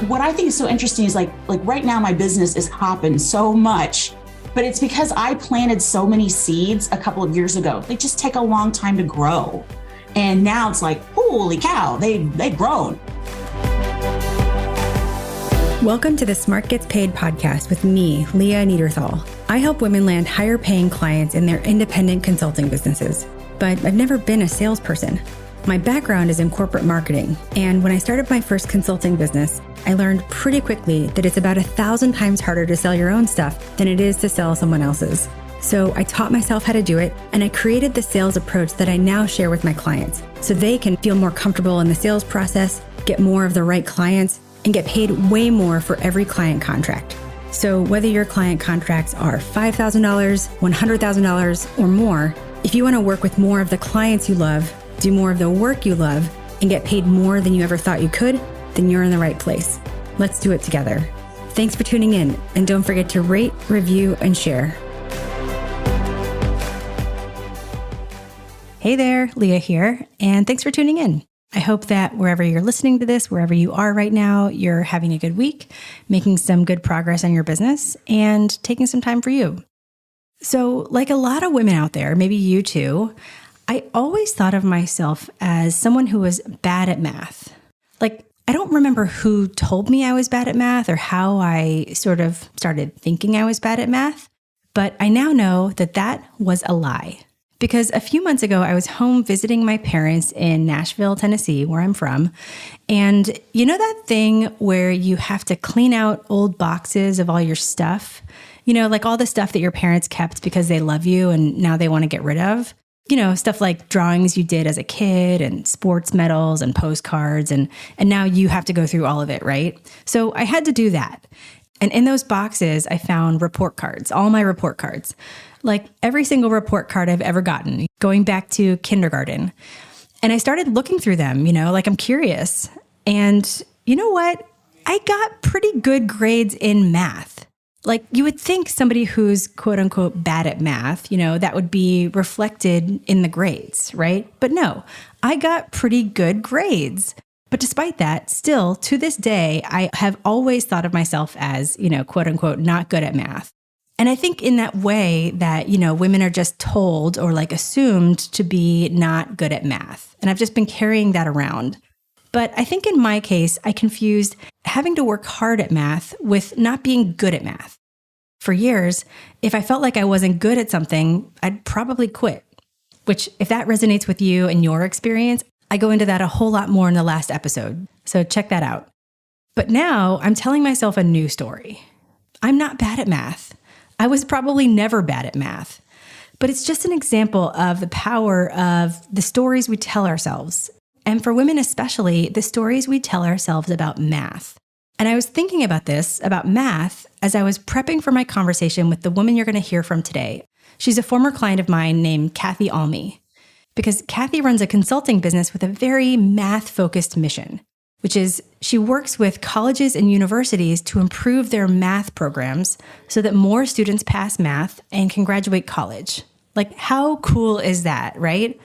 What I think is so interesting is like right now my business is hopping so much, but it's because I planted so many seeds a couple of years ago. They just take a long time to grow. And now it's like, holy cow, they've grown. Welcome to the Smart Gets Paid podcast with me, Leah and I help women land higher paying clients in their independent consulting businesses, but I've never been a salesperson. My background is in corporate marketing, and when I started my first consulting business, I learned pretty quickly that it's about 1,000 times harder to sell your own stuff than it is to sell someone else's. So I taught myself how to do it, and I created the sales approach that I now share with my clients so they can feel more comfortable in the sales process, get more of the right clients, and get paid way more for every client contract. So whether your client contracts are $5,000, $100,000, or more, if you want to work with more of the clients you love, do more of the work you love, and get paid more than you ever thought you could, then you're in the right place. Let's do it together. Thanks for tuning in, and don't forget to rate, review, and share. Hey there, Leah here, and thanks for tuning in. I hope that wherever you're listening to this, wherever you are right now, you're having a good week, making some good progress on your business, and taking some time for you. So, like a lot of women out there, maybe you too, I always thought of myself as someone who was bad at math. Like, I don't remember who told me I was bad at math or how I sort of started thinking I was bad at math, but I now know that that was a lie. Because a few months ago, I was home visiting my parents in Nashville, Tennessee, where I'm from. And you know that thing where you have to clean out old boxes of all your stuff? You know, like all the stuff that your parents kept because they love you and now they want to get rid of? You know, stuff like drawings you did as a kid and sports medals and postcards. And now you have to go through all of it, right? So I had to do that. And in those boxes, I found report cards, all my report cards. Like every single report card I've ever gotten, going back to kindergarten. And I started looking through them, you know, like I'm curious. And you know what? I got pretty good grades in math. Like you would think somebody who's quote unquote bad at math, you know, that would be reflected in the grades, right? But no, I got pretty good grades. But despite that, still to this day, I have always thought of myself as, you know, quote unquote, not good at math. And I think in that way that, you know, women are just told or like assumed to be not good at math. And I've just been carrying that around. But I think in my case, I confused having to work hard at math with not being good at math. For years, if I felt like I wasn't good at something, I'd probably quit. Which, if that resonates with you and your experience, I go into that a whole lot more in the last episode. So check that out. But now I'm telling myself a new story. I'm not bad at math. I was probably never bad at math, but it's just an example of the power of the stories we tell ourselves. And for women especially, the stories we tell ourselves about math. And I was thinking about this, about math, as I was prepping for my conversation with the woman you're going to hear from today. She's a former client of mine named Kathy Almy, because Kathy runs a consulting business with a very math-focused mission, which is she works with colleges and universities to improve their math programs so that more students pass math and can graduate college. Like, how cool is that, right?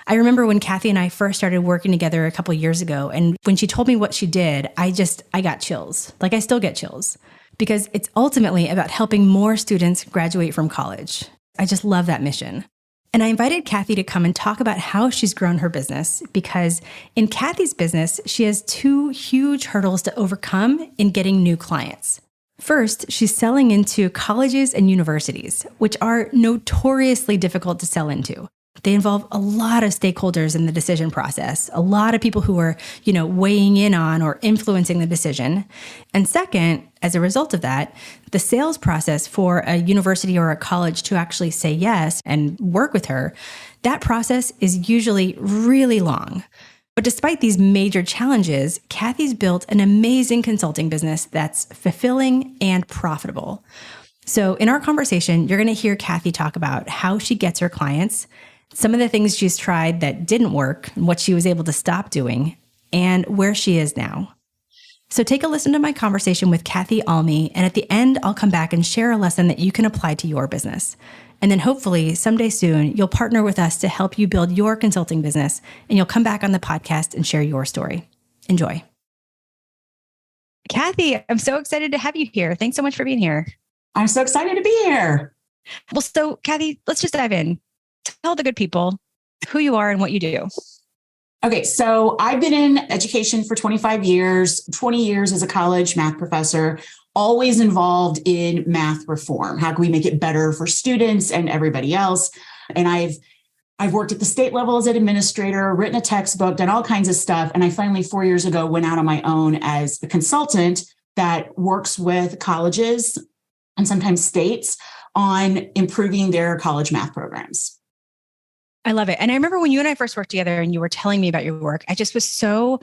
I remember when Kathy and I first started working together a couple of years ago, and when she told me what she did, I got chills. Like, I still get chills because it's ultimately about helping more students graduate from college. I just love that mission. And I invited Kathy to come and talk about how she's grown her business because in Kathy's business, she has two huge hurdles to overcome in getting new clients. First, she's selling into colleges and universities, which are notoriously difficult to sell into. They involve a lot of stakeholders in the decision process, a lot of people who are, you know, weighing in on or influencing the decision. And second, as a result of that, the sales process for a university or a college to actually say yes and work with her, that process is usually really long. But despite these major challenges, Kathy's built an amazing consulting business that's fulfilling and profitable. So in our conversation, you're going to hear Kathy talk about how she gets her clients, some of the things she's tried that didn't work, and what she was able to stop doing, and where she is now. So take a listen to my conversation with Kathy Almy, and at the end, I'll come back and share a lesson that you can apply to your business. And then hopefully someday soon, you'll partner with us to help you build your consulting business, and you'll come back on the podcast and share your story. Enjoy. Kathy, I'm so excited to have you here. Thanks so much for being here. I'm so excited to be here. Well, so Kathy, let's just dive in. Tell the good people who you are and what you do. Okay, so I've been in education for 25 years, 20 years as a college math professor, always involved in math reform. How can we make it better for students and everybody else? And I've worked at the state level as an administrator, written a textbook, done all kinds of stuff. And I finally, 4 years ago, went out on my own as a consultant that works with colleges and sometimes states on improving their college math programs. I love it. And I remember when you and I first worked together and you were telling me about your work, I just was so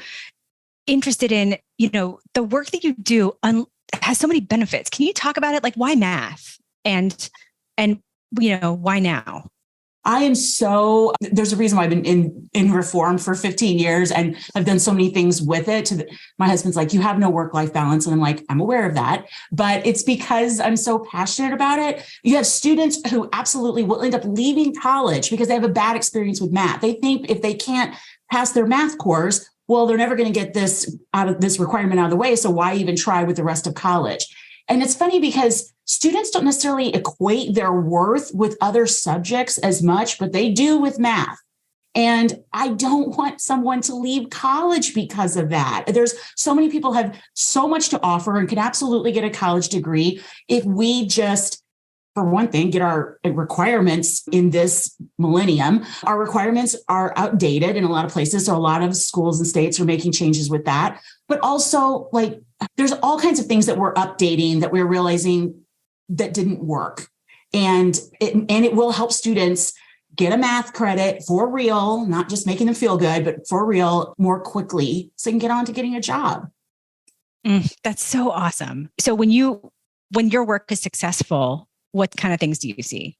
interested in, the work that you do has so many benefits. Can you talk about it? Like, why math? And why now? There's a reason why I've been in reform for 15 years and I've done so many things with it. My husband's like, you have no work-life balance. And I'm like, I'm aware of that, but it's because I'm so passionate about it. You have students who absolutely will end up leaving college because they have a bad experience with math. They think if they can't pass their math course, well, they're never going to get this requirement out of the way. So why even try with the rest of college? And it's funny because students don't necessarily equate their worth with other subjects as much, but they do with math. And I don't want someone to leave college because of that. There's so many people have so much to offer and can absolutely get a college degree if we just, for one thing, get our requirements in this millennium. Our requirements are outdated in a lot of places. So a lot of schools and states are making changes with that. But also, there's all kinds of things that we're updating that we're realizing that didn't work. And it will help students get a math credit for real, not just making them feel good, but for real more quickly so they can get on to getting a job. That's so awesome. So when your work is successful, what kind of things do you see?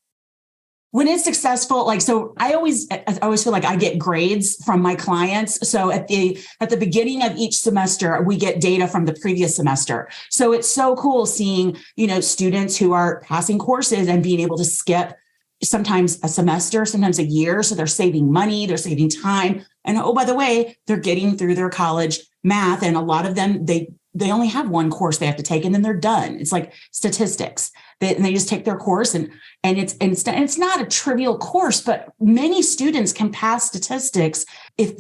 When it's successful, I always feel like I get grades from my clients. So at the beginning of each semester, we get data from the previous semester. So it's so cool seeing, students who are passing courses and being able to skip sometimes a semester, sometimes a year. So they're saving money, they're saving time. And oh, by the way, they're getting through their college math. And a lot of them, they only have one course they have to take and then they're done. It's like statistics. They just take their course and it's not a trivial course, but many students can pass statistics if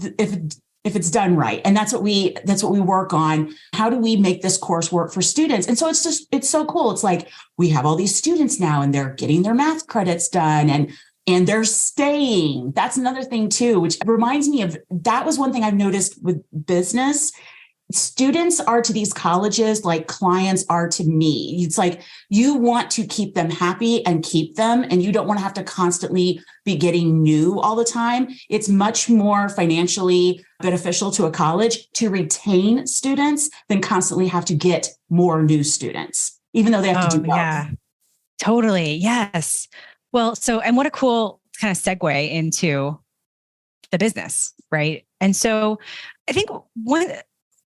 it's done right. And that's what we work on. How do we make this course work for students? And so it's so cool. It's like we have all these students now and they're getting their math credits done and they're staying. That's another thing too, which reminds me of, that was one thing I've noticed with business. Students are to these colleges like clients are to me. It's like you want to keep them happy and keep them, and you don't want to have to constantly be getting new all the time. It's much more financially beneficial to a college to retain students than constantly have to get more new students, even though they have to do both. Yeah, totally. Yes. Well, and what a cool kind of segue into the business, right? And so I think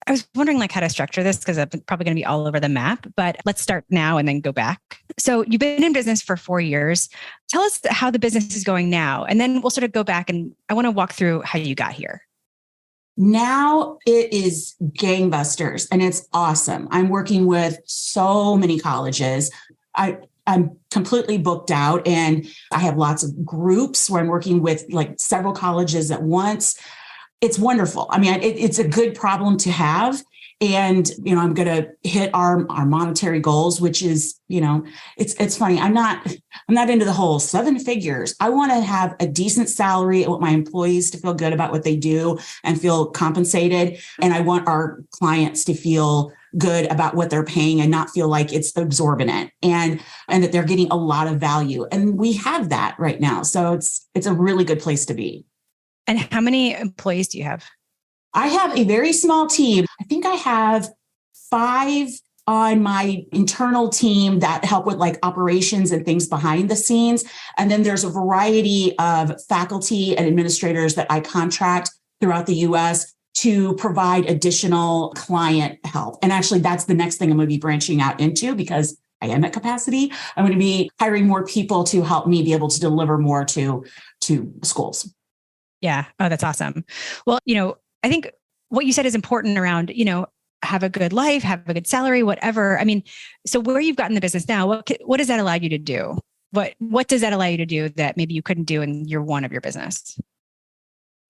I was wondering how to structure this because I'm probably going to be all over the map, but let's start now and then go back. So you've been in business for 4 years. Tell us how the business is going now, and then we'll sort of go back and I want to walk through how you got here. Now it is gangbusters and it's awesome. I'm working with so many colleges. I'm completely booked out and I have lots of groups where I'm working with several colleges at once. It's wonderful. I mean, it's a good problem to have. And, I'm going to hit our monetary goals, which is, it's funny. I'm not into the whole 7 figures. I want to have a decent salary. I want my employees to feel good about what they do and feel compensated. And I want our clients to feel good about what they're paying and not feel like it's exorbitant and that they're getting a lot of value. And we have that right now. So it's a really good place to be. And how many employees do you have? I have a very small team. I think I have 5 on my internal team that help with operations and things behind the scenes. And then there's a variety of faculty and administrators that I contract throughout the US to provide additional client help. And actually, that's the next thing I'm going to be branching out into because I am at capacity. I'm going to be hiring more people to help me be able to deliver more to schools. Yeah. Oh, that's awesome. Well, I think what you said is important around, have a good life, have a good salary, whatever. I mean, so where you've gotten the business now, what does that allow you to do? What does that allow you to do that maybe you couldn't do in year one of your business?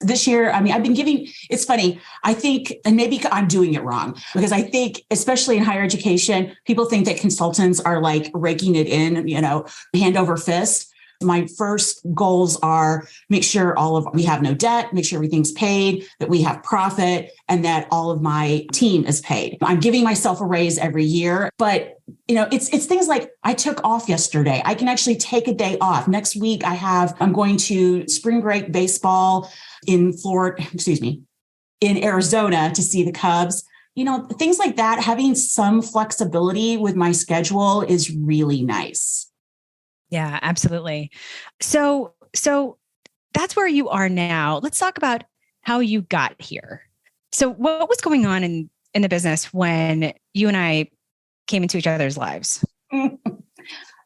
This year, I mean, I've been giving, it's funny. I think, and maybe I'm doing it wrong, because I think, especially in higher education, people think that consultants are like raking it in, hand over fist. My first goals are make sure we have no debt, make sure everything's paid, that we have profit, and that all of my team is paid. I'm giving myself a raise every year, but it's things like I took off yesterday. I can actually take a day off. Next week, I'm going to spring break baseball in Arizona to see the Cubs. Things like that, having some flexibility with my schedule is really nice. Yeah, absolutely. So that's where you are now. Let's talk about how you got here. So what was going on in the business when you and I came into each other's lives?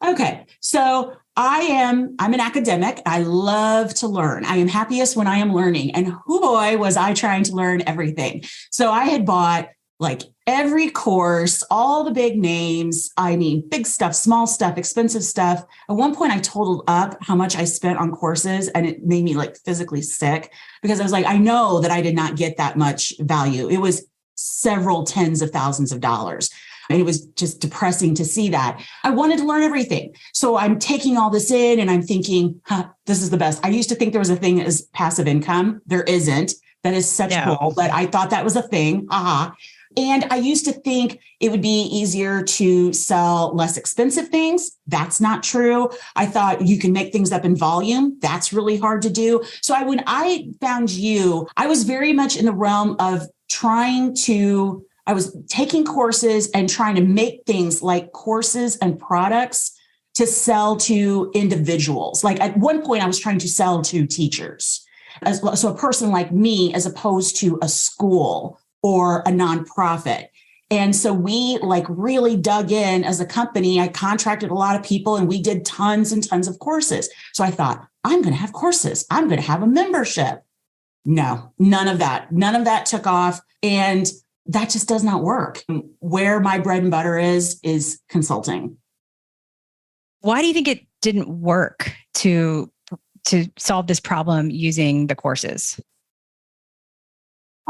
Okay. So I'm an academic. I love to learn. I am happiest when I am learning. And boy, was I trying to learn everything. So I had bought like every course, all the big names. I mean, big stuff, small stuff, expensive stuff. At one point I totaled up how much I spent on courses, and it made me like physically sick, because I was like, I know that I did not get that much value. It was several tens of thousands of dollars. And it was just depressing to see that. I wanted to learn everything. So I'm taking all this in and I'm thinking, this is the best. I used to think there was a thing as passive income. There isn't. That is such bull, but I thought that was a thing. And I used to think it would be easier to sell less expensive things. That's not true. I thought you can make things up in volume. That's really hard to do. So when I found you, I was very much in the realm of I was taking courses and trying to make things like courses and products to sell to individuals. Like at one point I was trying to sell to teachers. So a person like me, as opposed to a school or a nonprofit. And so we like really dug in as a company. I contracted a lot of people and we did tons and tons of courses. So I thought, I'm going to have courses. I'm going to have a membership. No, none of that. None of that took off. And that just does not work. Where my bread and butter is consulting. Why do you think it didn't work to solve this problem using the courses?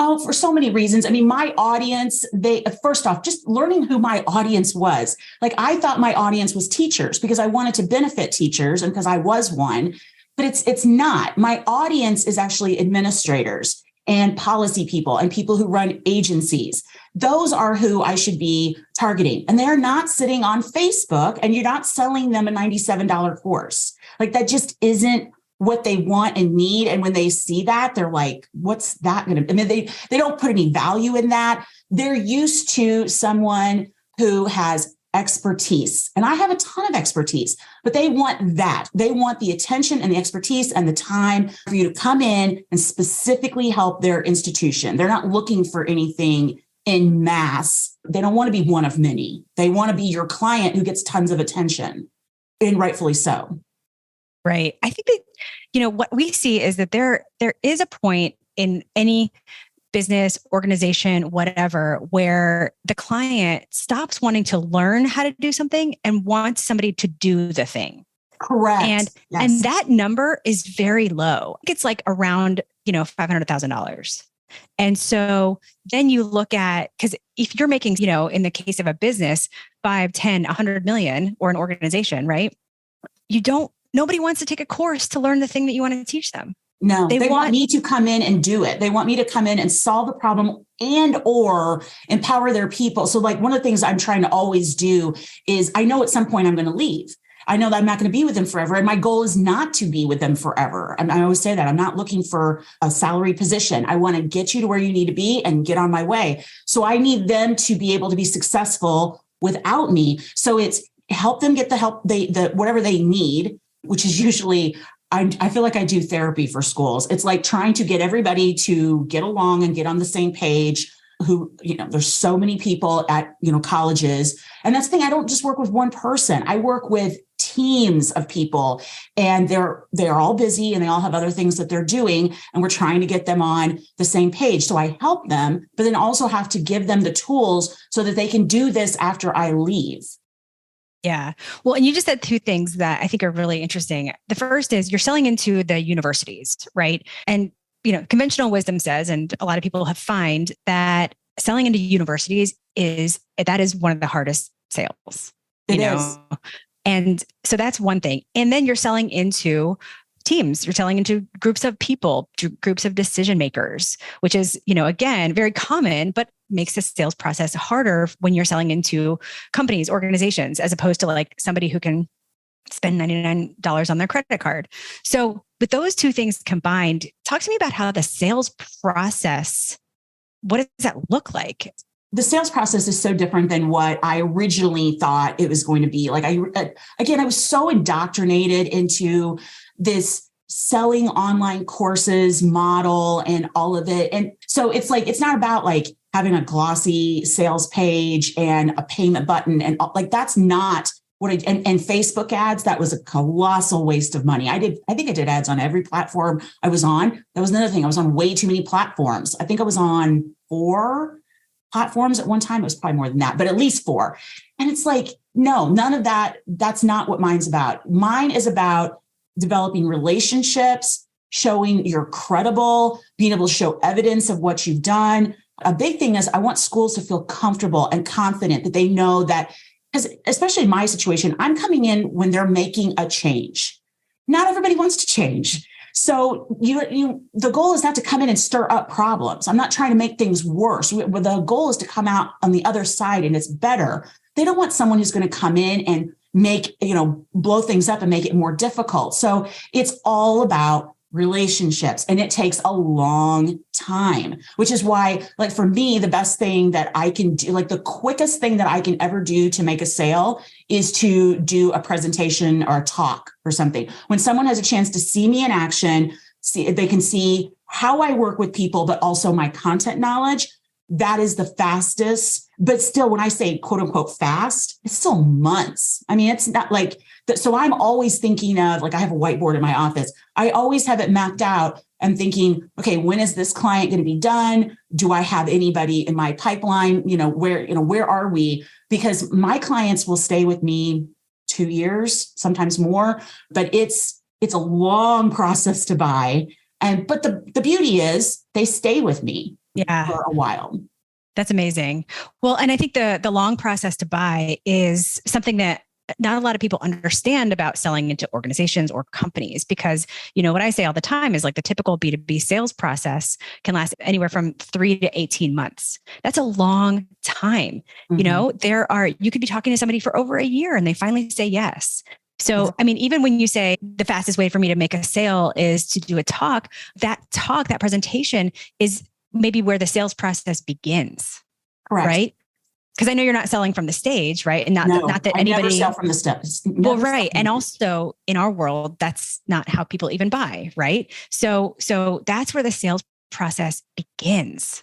Oh, for so many reasons. I mean, my audience, first off, just learning who my audience was. Like I thought my audience was teachers because I wanted to benefit teachers and because I was one, but it's not. My audience is actually administrators and policy people and people who run agencies. Those are who I should be targeting. And they're not sitting on Facebook and you're not selling them a $97 course. Like that just isn't what they want and need. And when they see that, they're like, what's that going to, I mean, they don't put any value in that. They're used to someone who has expertise. And I have a ton of expertise, but they want that. They want the attention and the expertise and the time for you to come in and specifically help their institution. They're not looking for anything in mass. They don't want to be one of many. They want to be your client who gets tons of attention, and rightfully so. Right. I think that, what we see is that there is a point in any business, organization, whatever, where the client stops wanting to learn how to do something and wants somebody to do the thing. Correct. And that number is very low. It's like around, $500,000. And so then you look at, because if you're making, in the case of a business, 5, 10, 100 million, or an organization, right? Nobody wants to take a course to learn the thing that you want to teach them. No, they want me to come in and do it. They want me to come in and solve the problem and or empower their people. So like one of the things I'm trying to always do is I know at some point I'm going to leave. I know that I'm not going to be with them forever. And my goal is not to be with them forever. And I always say that I'm not looking for a salary position. I want to get you to where you need to be and get on my way. So I need them to be able to be successful without me. So it's help them get the help whatever they need, which is usually, I feel like I do therapy for schools. It's like trying to get everybody to get along and get on the same page who, there's so many people at, colleges. And that's the thing. I don't just work with one person. I work with teams of people, and they're all busy and they all have other things that they're doing, and we're trying to get them on the same page. So I help them, but then also have to give them the tools so that they can do this after I leave. Yeah. Well, and you just said two things that I think are really interesting. The first is you're selling into the universities, right? And, conventional wisdom says, and a lot of people have found that selling into universities is one of the hardest sales. It is. And so that's one thing. And then you're selling into teams, you're selling into groups of people, groups of decision makers, which is, again, very common, but makes the sales process harder when you're selling into companies, organizations, as opposed to like somebody who can spend $99 on their credit card. So with those two things combined, talk to me about how the sales process, what does that look like? The sales process is so different than what I originally thought it was going to be. Like I was so indoctrinated into this selling online courses model and all of it. And so it's like, it's not about like having a glossy sales page and a payment button. And like, that's not what and Facebook ads, that was a colossal waste of money. I think I did ads on every platform I was on. That was another thing. I was on way too many platforms. I think I was on 4 platforms at one time. It was probably more than that, but at least 4. And it's like, no, none of that. That's not what mine's about. Mine is about developing relationships, showing you're credible, being able to show evidence of what you've done. A big thing is I want schools to feel comfortable and confident that they know that, because especially in my situation, I'm coming in when they're making a change. Not everybody wants to change. So the goal is not to come in and stir up problems. I'm not trying to make things worse. The goal is to come out on the other side and it's better. They don't want someone who's going to come in and make, blow things up and make it more difficult. So it's all about relationships, and it takes a long time, which is why, like for me, the best thing that I can do, like the quickest thing that I can ever do to make a sale is to do a presentation or a talk or something. When someone has a chance to see me in action, they can see how I work with people, but also my content knowledge. That is the fastest. But still, when I say quote unquote fast, it's still months. I mean, it's not like that. So I'm always thinking of, like, I have a whiteboard in my office. I always have it mapped out and thinking, okay, when is this client going to be done? Do I have anybody in my pipeline? Where are we? Because my clients will stay with me 2 years, sometimes more, but it's a long process to buy. But the beauty is they stay with me for a while. That's amazing. Well, and I think the long process to buy is something that not a lot of people understand about selling into organizations or companies, because, what I say all the time is like the typical B2B sales process can last anywhere from 3 to 18 months. That's a long time. Mm-hmm. You could be talking to somebody for over a year and they finally say yes. So, I mean, even when you say the fastest way for me to make a sale is to do a talk, that presentation is maybe where the sales process begins. Correct. Right? Because I know you're not selling from the stage, right? And not that I anybody never sell from the steps. Well, right. And also in our world, that's not how people even buy, right? So that's where the sales process begins.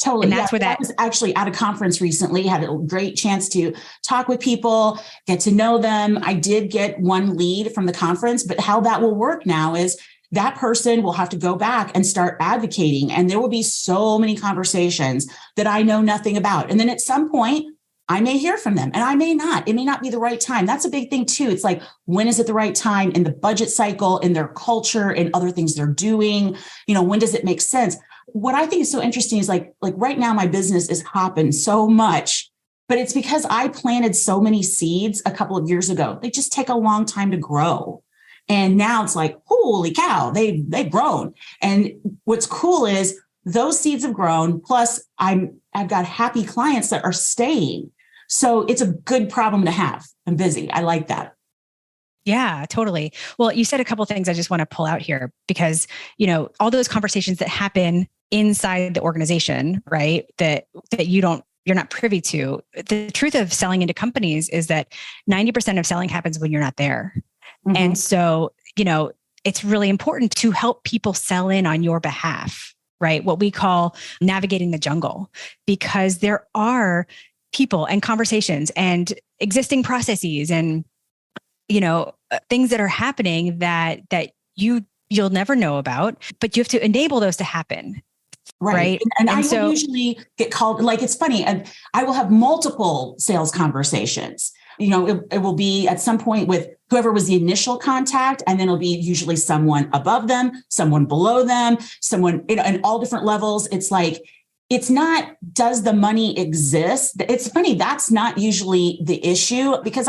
Totally. And that's where I was actually at a conference recently, had a great chance to talk with people, get to know them. I did get one lead from the conference, but how that will work now is that person will have to go back and start advocating. And there will be so many conversations that I know nothing about. And then at some point, I may hear from them and I may not. It may not be the right time. That's a big thing too. It's like, when is it the right time in the budget cycle, in their culture, in other things they're doing? When does it make sense? What I think is so interesting is like right now, my business is hopping so much, but it's because I planted so many seeds a couple of years ago. They just take a long time to grow. And now it's like, holy cow, they've grown. And what's cool is those seeds have grown. Plus I've got happy clients that are staying. So it's a good problem to have. I'm busy. I like that. Yeah, totally. Well, you said a couple of things I just want to pull out here because, all those conversations that happen inside the organization, right? That you're not privy to. The truth of selling into companies is that 90% of selling happens when you're not there. Mm-hmm. And so, it's really important to help people sell in on your behalf, right? What we call navigating the jungle, because there are people and conversations and existing processes and things that are happening that you'll never know about, but you have to enable those to happen. Right. And I will usually get called, like, it's funny. And I will have multiple sales conversations. It will be at some point with whoever was the initial contact, and then it'll be usually someone above them, someone below them, someone, in all different levels. It's like, it's not, does the money exist? It's funny. That's not usually the issue, because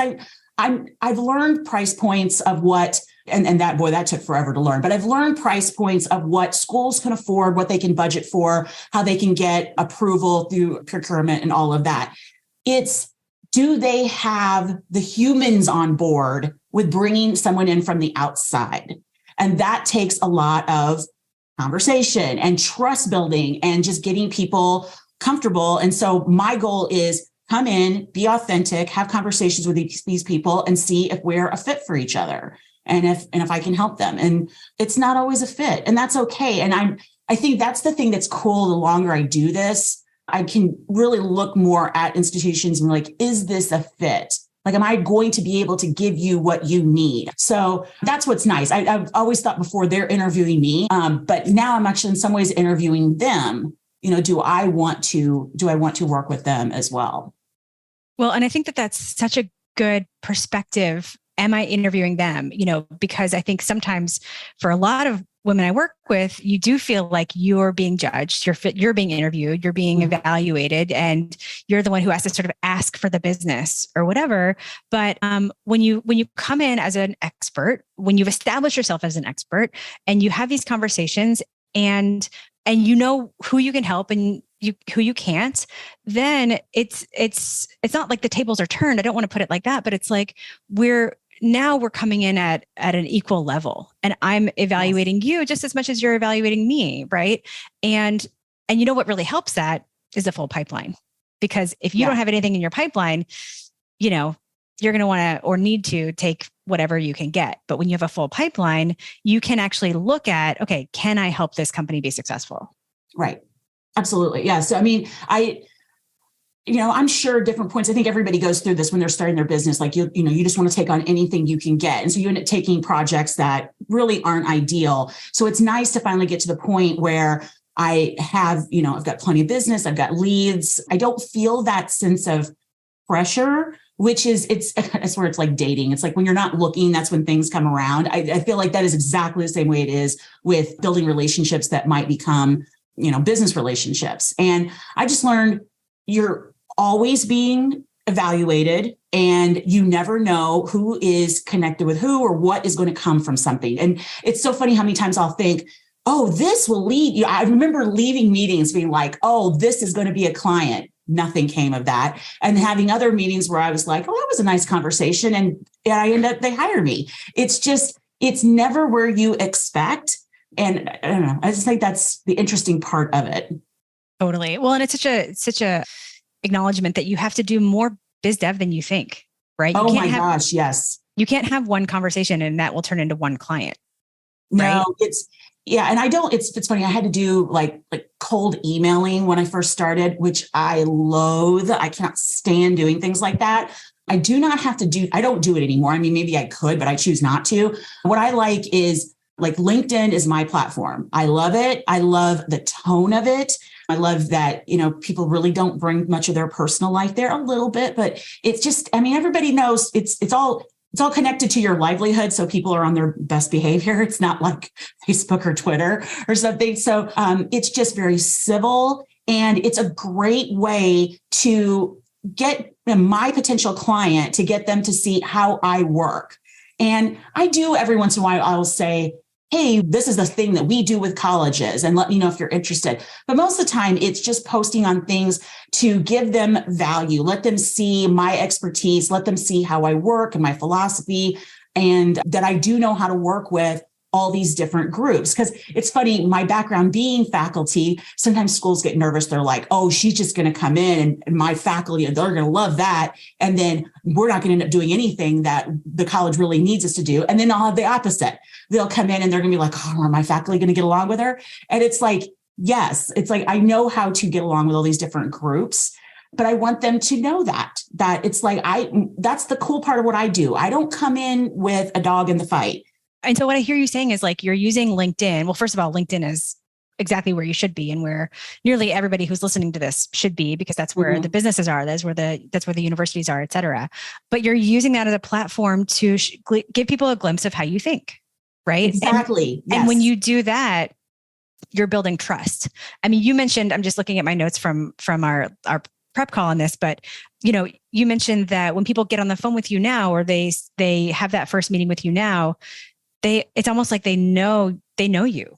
I've learned price points of what, and that took forever to learn, but I've learned price points of what schools can afford, what they can budget for, how they can get approval through procurement and all of that. It's, do they have the humans on board with bringing someone in from the outside? And that takes a lot of conversation and trust building and just getting people comfortable. And so my goal is come in, be authentic, have conversations with these people and see if we're a fit for each other. And if I can help them. And it's not always a fit, and that's okay. And I think that's the thing that's cool. The longer I do this, I can really look more at institutions and like, is this a fit? Like, am I going to be able to give you what you need? So that's what's nice. I've always thought before they're interviewing me, but now I'm actually in some ways interviewing them. Do I want to work with them as well? Well, and I think that that's such a good perspective. Am I interviewing them? Because I think sometimes for a lot of women I work with, you do feel like you're being judged, you're being interviewed, you're being evaluated, and you're the one who has to sort of ask for the business or whatever. But when you come in as an expert, when you've established yourself as an expert, and you have these conversations, and you know who you can help and who you can't, then it's not like the tables are turned. I don't want to put it like that, but it's like we're coming in at an equal level, and I'm evaluating you just as much as you're evaluating me. Right. And what really helps that is a full pipeline, because if you don't have anything in your pipeline, you're going to want to, or need to, take whatever you can get. But when you have a full pipeline, you can actually look at, okay, can I help this company be successful? Right. Absolutely. Yeah. So, I mean, I'm sure different points. I think everybody goes through this when they're starting their business. Like, you just want to take on anything you can get. And so you end up taking projects that really aren't ideal. So it's nice to finally get to the point where I have, I've got plenty of business. I've got leads. I don't feel that sense of pressure, which is, it's where it's like dating. It's like when you're not looking, that's when things come around. I feel like that is exactly the same way it is with building relationships that might become, business relationships. And I just learned you're always being evaluated, and you never know who is connected with who or what is going to come from something. And it's so funny how many times I'll think, oh, this will lead you. I remember leaving meetings being like, oh, this is going to be a client. Nothing came of that. And having other meetings where I was like, oh, that was a nice conversation. And they hired me. It's never where you expect. And I don't know, I just think that's the interesting part of it. Totally. Well, and it's such a acknowledgement that you have to do more biz dev than you think, right? Oh my gosh, yes. You can't have one conversation and that will turn into one client. No, right? It's funny. I had to do like cold emailing when I first started, which I loathe. I can't stand doing things like that. I don't do it anymore. I mean, maybe I could, but I choose not to. What I like is, like, LinkedIn is my platform. I love it. I love the tone of it. I love that, people really don't bring much of their personal life there, a little bit, but it's just, everybody knows it's all connected to your livelihood. So people are on their best behavior. It's not like Facebook or Twitter or something. So it's just very civil, and it's a great way to get my potential client, to get them to see how I work. And I do every once in a while, I'll say, hey, this is the thing that we do with colleges, and let me know if you're interested. But most of the time, it's just posting on things to give them value, let them see my expertise, let them see how I work and my philosophy, and that I do know how to work with all these different groups. Because it's funny, my background being faculty, sometimes schools get nervous. They're like, oh, she's just going to come in and my faculty, they're going to love that. And then we're not going to end up doing anything that the college really needs us to do. And then I'll have the opposite. They'll come in and they're going to be like, oh, are my faculty going to get along with her? And it's like, yes, it's like, I know how to get along with all these different groups. but I want them to know that it's like, that's the cool part of what I do. I don't come in with a dog in the fight. And so what I hear you saying is like, you're using LinkedIn. Well, first of all, LinkedIn is exactly where you should be and where nearly everybody who's listening to this should be, because that's where the businesses are. That's where the universities are, et cetera. But you're using that as a platform to give people a glimpse of how you think, right? Exactly. And when you do that, you're building trust. I mean, you mentioned, I'm just looking at my notes from our prep call on this, but you mentioned that when people get on the phone with you now, or they have that first meeting with you now, it's almost like they know you.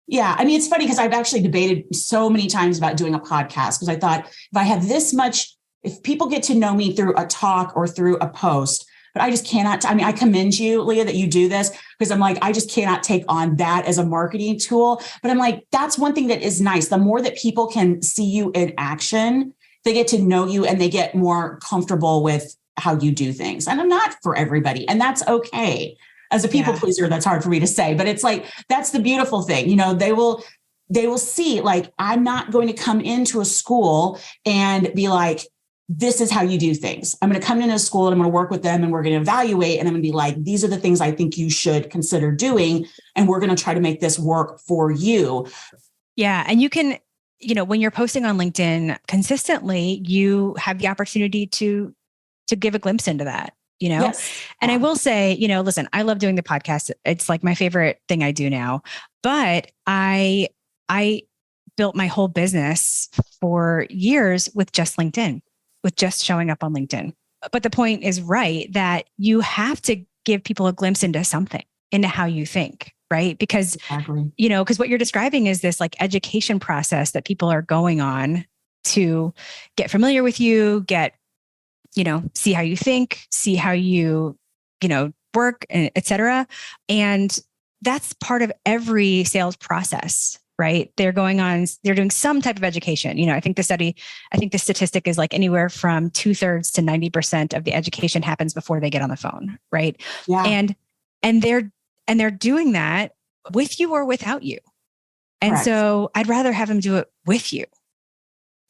Yeah. I mean, it's funny because I've actually debated so many times about doing a podcast, because I thought if I have this much, if people get to know me through a talk or through a post, but I just cannot. I mean, I commend you, Leah, that you do this, because I'm like, I just cannot take on that as a marketing tool. But I'm like, that's one thing that is nice. The more that people can see you in action, they get to know you and they get more comfortable with how you do things. And I'm not for everybody, and that's okay. As a people pleaser, that's hard for me to say, but it's like, that's the beautiful thing. They will see, like, I'm not going to come into a school and be like, this is how you do things. I'm going to come into a school and I'm going to work with them and we're going to evaluate. And I'm going to be like, these are the things I think you should consider doing. And we're going to try to make this work for you. Yeah. And you can, when you're posting on LinkedIn consistently, you have the opportunity to give a glimpse into that. Yes. And I will say, listen, I love doing the podcast. It's like my favorite thing I do now, but I built my whole business for years with just LinkedIn, with just showing up on LinkedIn. But the point is right, that you have to give people a glimpse into something, into how you think, right? Because, because what you're describing is this like education process that people are going on to get familiar with you, see how you think, see how you, work, et cetera. And that's part of every sales process, right? They're doing some type of education. I think the statistic is like anywhere from 2/3 to 90% of the education happens before they get on the phone. Right. Yeah. And they're doing that with you or without you. And Correct. So I'd rather have them do it with you.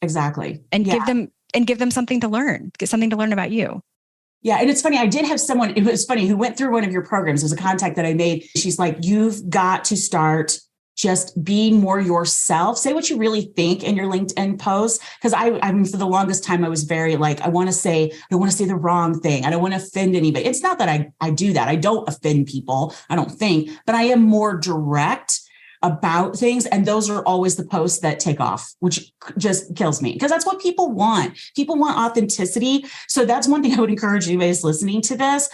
Exactly. And give them something to learn, get something to learn about you. Yeah. And it's funny. I did have someone, it was funny, who went through one of your programs. It was a contact that I made. She's like, you've got to start just being more yourself. Say what you really think in your LinkedIn post. Because I mean, for the longest time, I was very like, I don't want to say the wrong thing. I don't want to offend anybody. It's not that I do that. I don't offend people, I don't think, but I am more direct about things. And those are always the posts that take off, which just kills me, because that's what people want. People want authenticity. So that's one thing I would encourage anybody who's listening to this: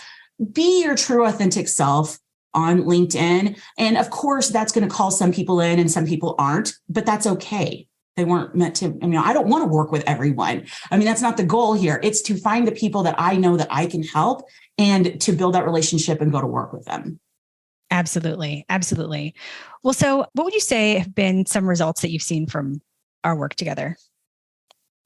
be your true, authentic self on LinkedIn. And of course, that's going to call some people in and some people aren't, but that's okay. They weren't meant to. I don't want to work with everyone. That's not the goal here. It's to find the people that I know that I can help and to build that relationship and go to work with them. Absolutely. Absolutely. Well, so what would you say have been some results that you've seen from our work together?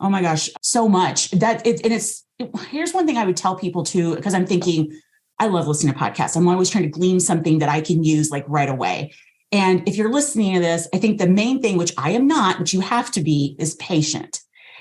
Oh my gosh, so much. Here's one thing I would tell people too, because I'm thinking, I love listening to podcasts. I'm always trying to glean something that I can use like right away. And if you're listening to this, I think the main thing, which I am not, but you have to be, is patient.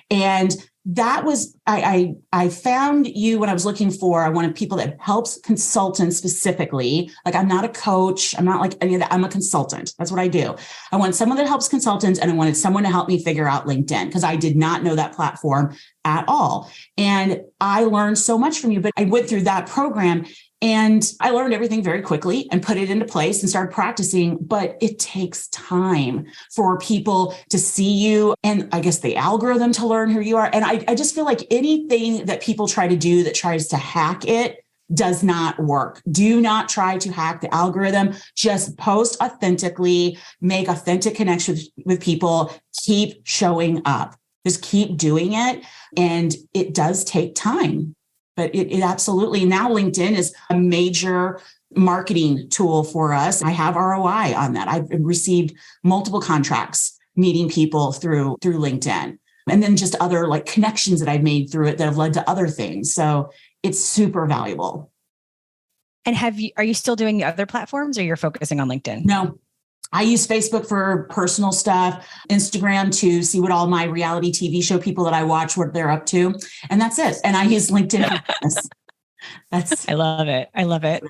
And that was, I found you when I was looking for, I wanted people that helps consultants specifically. Like, I'm not a coach. I'm not like any of that. I'm a consultant. That's what I do. I want someone that helps consultants, and I wanted someone to help me figure out LinkedIn, because I did not know that platform at all. And I learned so much from you, but I went through that program and I learned everything very quickly and put it into place and started practicing. But it takes time for people to see you, and I guess the algorithm to learn who you are. And I just feel like anything that people try to do that tries to hack it does not work. Do not try to hack the algorithm. Just post authentically, make authentic connections with people, keep showing up, just keep doing it. And it does take time. But it absolutely, now LinkedIn is a major marketing tool for us. I have ROI on that. I've received multiple contracts meeting people through LinkedIn, and then just other like connections that I've made through it that have led to other things. So it's super valuable. And are you still doing the other platforms, or you're focusing on LinkedIn? No, I use Facebook for personal stuff, Instagram to see what all my reality TV show people that I watch, what they're up to. And that's it. And I use LinkedIn for business. I love it. I love it.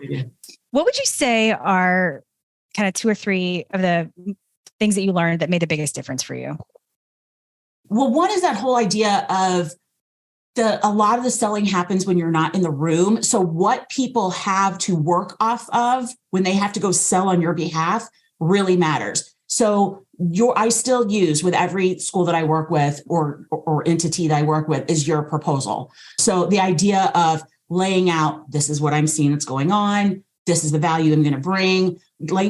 What would you say are kind of 2 or 3 of the things that you learned that made the biggest difference for you? Well, one is that whole idea of a lot of the selling happens when you're not in the room. So what people have to work off of when they have to go sell on your behalf really matters. So I still use with every school that I work with or entity that I work with is your proposal. So the idea of laying out, this is what I'm seeing that's going on. This is the value I'm going to bring,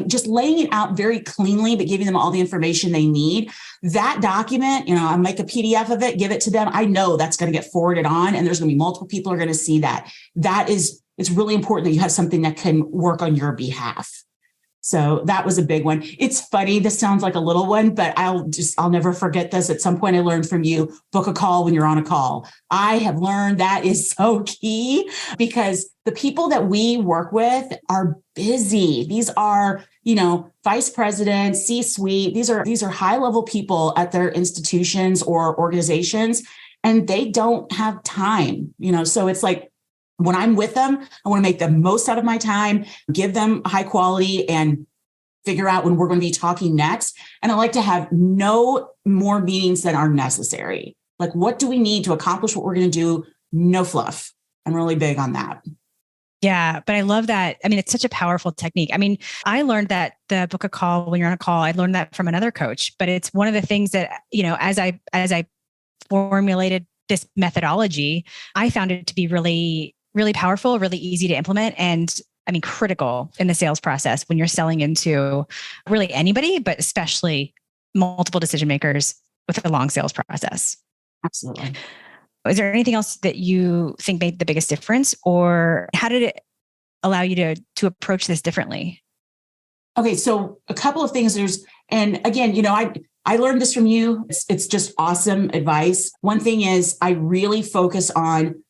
just laying it out very cleanly, but giving them all the information they need. That document, I make a PDF of it, give it to them. I know that's going to get forwarded on, and there's going to be multiple people are going to see that. It's really important that you have something that can work on your behalf. So that was a big one. It's funny. This sounds like a little one, but I'll never forget this. At some point I learned from you, book a call when you're on a call. I have learned that is so key because the people that we work with are busy. These are, vice president, C-suite. These are high level people at their institutions or organizations, and they don't have time, so it's like, when I'm with them, I want to make the most out of my time, give them high quality, and figure out when we're going to be talking next. And I like to have no more meetings than are necessary. Like, what do we need to accomplish what we're going to do? No fluff. I'm really big on that. Yeah, but I love that. I mean, it's such a powerful technique. I mean, I learned that the book a call when you're on a call, I learned that from another coach, but it's one of the things that, as I formulated this methodology, I found it to be really powerful, really easy to implement, and critical in the sales process when you're selling into really anybody, but especially multiple decision makers with a long sales process. Absolutely. Is there anything else that you think made the biggest difference, or how did it allow you to approach this differently? Okay, so a couple of things. And again, I learned this from you. It's just awesome advice. One thing is I really focus on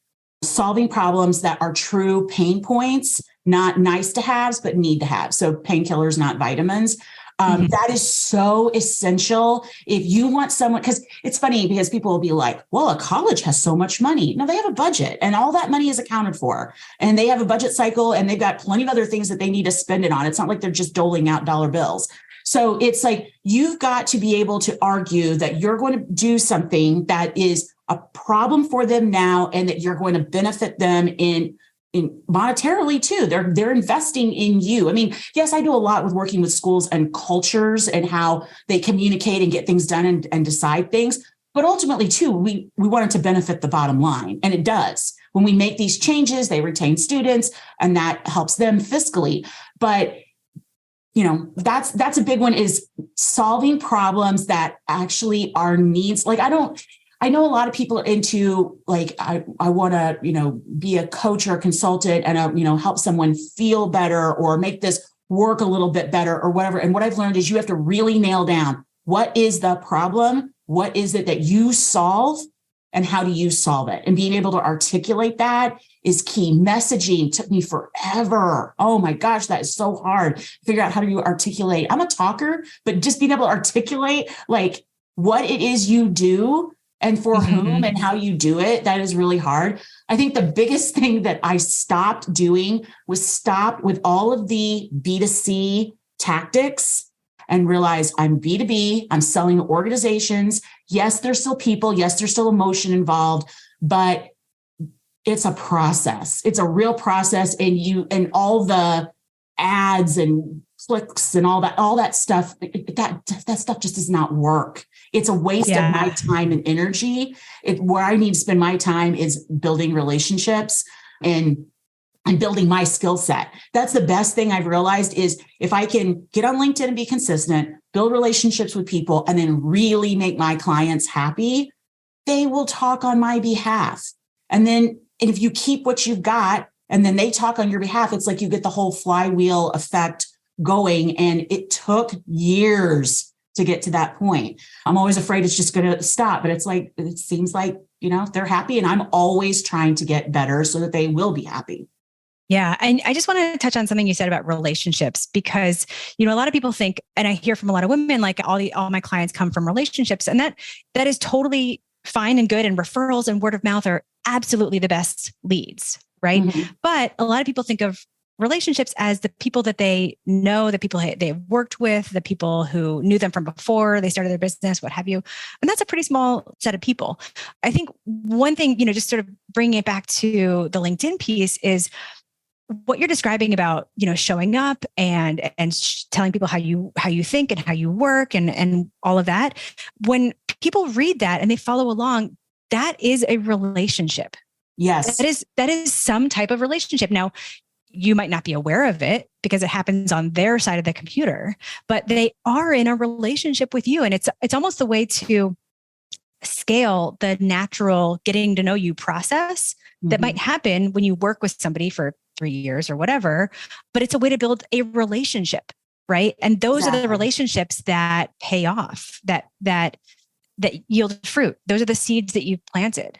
solving problems that are true pain points, not nice to haves, but need to have. So painkillers, not vitamins. That is so essential. If you want someone, because it's funny because people will be like, well, a college has so much money. No, they have a budget and all that money is accounted for. And they have a budget cycle and they've got plenty of other things that they need to spend it on. It's not like they're just doling out dollar bills. So it's like, you've got to be able to argue that you're going to do something that is a problem for them now, and that you're going to benefit them in monetarily too. They're investing in you. I mean, yes, I do a lot with working with schools and cultures and how they communicate and get things done and decide things. But ultimately too, we want it to benefit the bottom line. And it does. When we make these changes, they retain students and that helps them fiscally. But that's a big one, is solving problems that actually are needs. Like, I know a lot of people are into like, I want to, be a coach or a consultant and, help someone feel better or make this work a little bit better or whatever. And what I've learned is you have to really nail down, what is the problem? What is it that you solve and how do you solve it? And being able to articulate that is key. Messaging took me forever. Oh my gosh, that is so hard. Figure out how do you articulate. I'm a talker, but just being able to articulate like what it is you do and for whom and how you do it, that is really hard. I think the biggest thing that I stopped doing was stop with all of the B2C tactics and realize I'm B2B, I'm selling to organizations. Yes, there's still people. Yes, there's still emotion involved, but it's a process. It's a real process. And all the ads and clicks and all that stuff, that stuff just does not work. It's a waste of my time and energy. Where I need to spend my time is building relationships and building my skill set. That's the best thing I've realized is if I can get on LinkedIn and be consistent, build relationships with people, and then really make my clients happy, they will talk on my behalf. And if you keep what you've got and then they talk on your behalf, it's like you get the whole flywheel effect going. And it took years to get to that point. I'm always afraid it's just going to stop, but it seems like, they're happy and I'm always trying to get better so that they will be happy. Yeah. And I just want to touch on something you said about relationships, because, a lot of people think, and I hear from a lot of women, like all my clients come from relationships, and that is totally fine and good. And referrals and word of mouth are absolutely the best leads. Right. Mm-hmm. But a lot of people think of relationships as the people that they know, the people they've worked with, the people who knew them from before they started their business, what have you. And that's a pretty small set of people. I think one thing, just sort of bringing it back to the LinkedIn piece is what you're describing about, showing up and telling people how you think and how you work and all of that. When people read that and they follow along, that is a relationship. Yes. That is some type of relationship. Now, you might not be aware of it because it happens on their side of the computer, but they are in a relationship with you. And it's almost the way to scale the natural getting to know you process that might happen when you work with somebody for 3 years or whatever, but it's a way to build a relationship, right? And those are the relationships that pay off, that yield fruit. Those are the seeds that you've planted.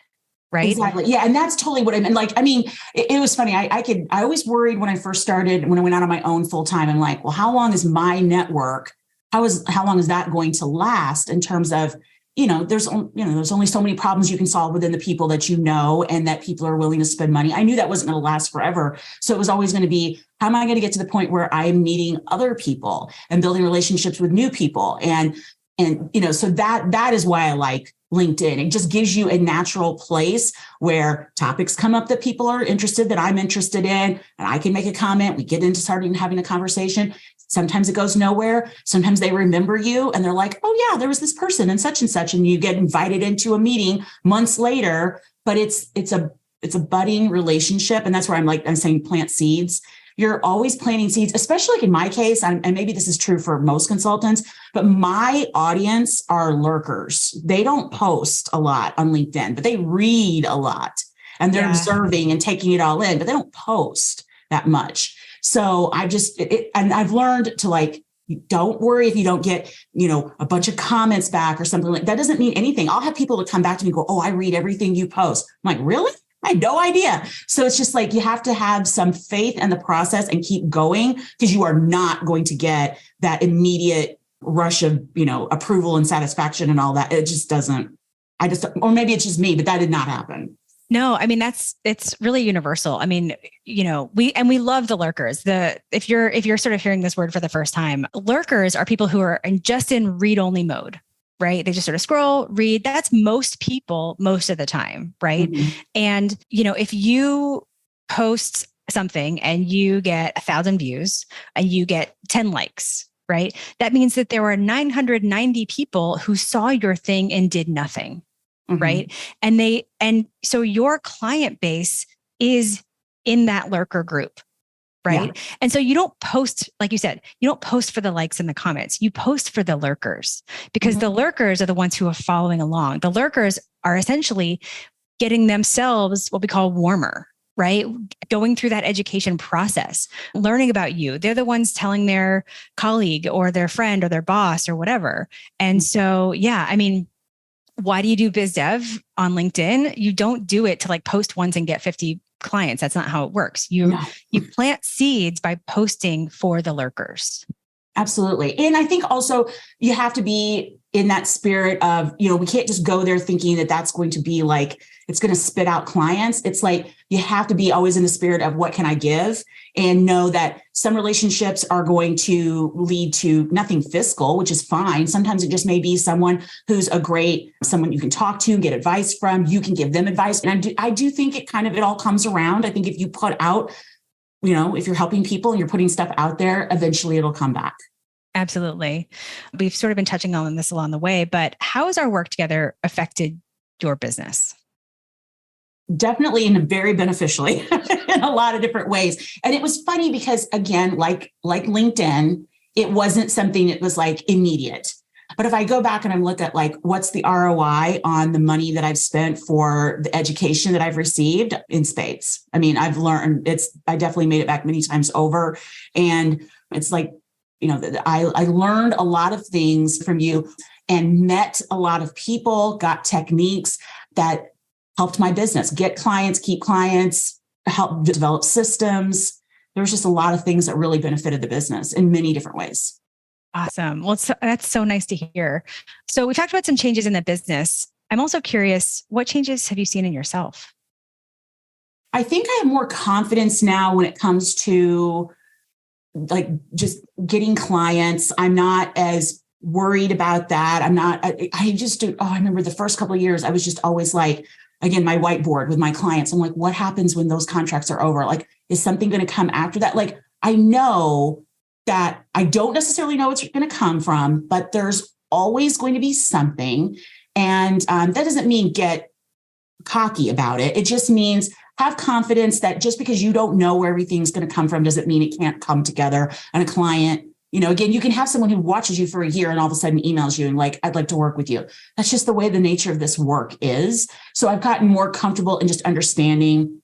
Right. Exactly. Yeah. And that's totally what I meant. Like, I mean, it was funny. I always worried when I first started, when I went out on my own full time, I'm like, well, how long is my network? How long is that going to last in terms of, there's only so many problems you can solve within the people that and that people are willing to spend money. I knew that wasn't going to last forever. So it was always going to be, how am I going to get to the point where I'm meeting other people and building relationships with new people? And so that is why I like LinkedIn. It just gives you a natural place where topics come up that people are interested, that I'm interested in, and I can make a comment. We get into starting having a conversation. Sometimes it goes nowhere. Sometimes they remember you and they're like, oh yeah, there was this person and such, and you get invited into a meeting months later, but it's a budding relationship. And that's where I'm saying plant seeds. You're always planting seeds, especially like in my case, and maybe this is true for most consultants, but my audience are lurkers. They don't post a lot on LinkedIn, but they read a lot and they're observing and taking it all in, but they don't post that much. So and I've learned to don't worry if you don't get, a bunch of comments back or something like that. Doesn't mean anything. I'll have people to come back to me and go, oh, I read everything you post. I'm like, really? I had no idea. So it's just like, you have to have some faith in the process and keep going, because you are not going to get that immediate rush of, approval and satisfaction and all that. It just doesn't, or maybe it's just me, but that did not happen. No, I mean, it's really universal. I mean, we love the lurkers. If you're sort of hearing this word for the first time, lurkers are people who are just in read only mode. Right? They just sort of scroll, read. That's most people most of the time. Right. Mm-hmm. And, if you post something and you get 1,000 views and you get 10 likes, right? That means that there were 990 people who saw your thing and did nothing. Mm-hmm. Right. And so your client base is in that lurker group. Right. Yeah. And so you don't post, like you said, you don't post for the likes and the comments. You post for the lurkers, because the lurkers are the ones who are following along. The lurkers are essentially getting themselves what we call warmer, right? Going through that education process, learning about you. They're the ones telling their colleague or their friend or their boss or whatever. And so, yeah, I mean, why do you do biz dev on LinkedIn? You don't do it to post once and get 50 clients. That's not how it works. You plant seeds by posting for the lurkers. Absolutely. And I think also you have to be in that spirit of, we can't just go there thinking that that's going to be it's going to spit out clients. It's you have to be always in the spirit of, what can I give? And know that some relationships are going to lead to nothing fiscal, which is fine. Sometimes it just may be someone who's someone you can talk to, get advice from, you can give them advice. And I do think it all comes around. I think if you put out, if you're helping people and you're putting stuff out there, eventually it'll come back. Absolutely. We've sort of been touching on this along the way, but how has our work together affected your business? Definitely in a very beneficially in a lot of different ways. And it was funny because, again, like LinkedIn, it wasn't something that was immediate. But if I go back and I look at what's the ROI on the money that I've spent for the education that I've received, in spades. I mean, I've learned I definitely made it back many times over. And it's I learned a lot of things from you and met a lot of people, got techniques that helped my business get clients, keep clients, help develop systems. There was just a lot of things that really benefited the business in many different ways. Awesome. Well, that's so nice to hear. So we talked about some changes in the business. I'm also curious, what changes have you seen in yourself? I think I have more confidence now when it comes to like just getting clients. I'm not as worried about that. I just do. Oh, I remember the first couple of years, I was just always like, again, my whiteboard with my clients. I'm like, what happens when those contracts are over? Like, is something going to come after that? Like, I know that I don't necessarily know what's going to come from, but there's always going to be something. And that doesn't mean get cocky about it. It just means have confidence that just because you don't know where everything's going to come from doesn't mean it can't come together. And a client, again, you can have someone who watches you for a year and all of a sudden emails you and like, I'd like to work with you. That's just the way the nature of this work is. So I've gotten more comfortable in just understanding,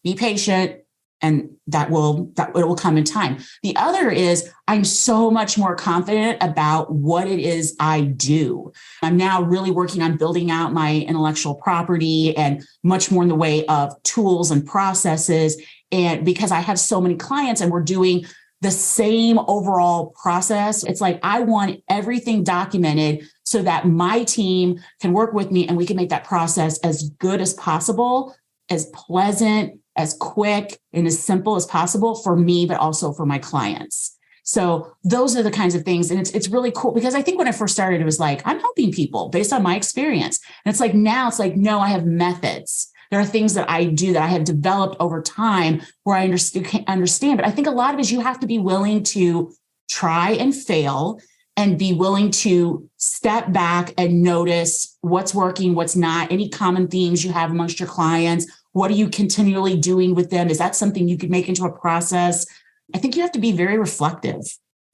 be patient, and it will come in time. The other is I'm so much more confident about what it is I do. I'm now really working on building out my intellectual property and much more in the way of tools and processes. And because I have so many clients and we're doing the same overall process, it's like I want everything documented so that my team can work with me and we can make that process as good as possible, as pleasant, as quick and as simple as possible for me, but also for my clients. So those are the kinds of things. And it's really cool because I think when I first started, it was like, I'm helping people based on my experience. And it's like, now it's like, no, I have methods. There are things that I do that I have developed over time where I understand. But I think a lot of it is you have to be willing to try and fail and be willing to step back and notice what's working, what's not, any common themes you have amongst your clients. What are you continually doing with them? Is that something you could make into a process? I think you have to be very reflective.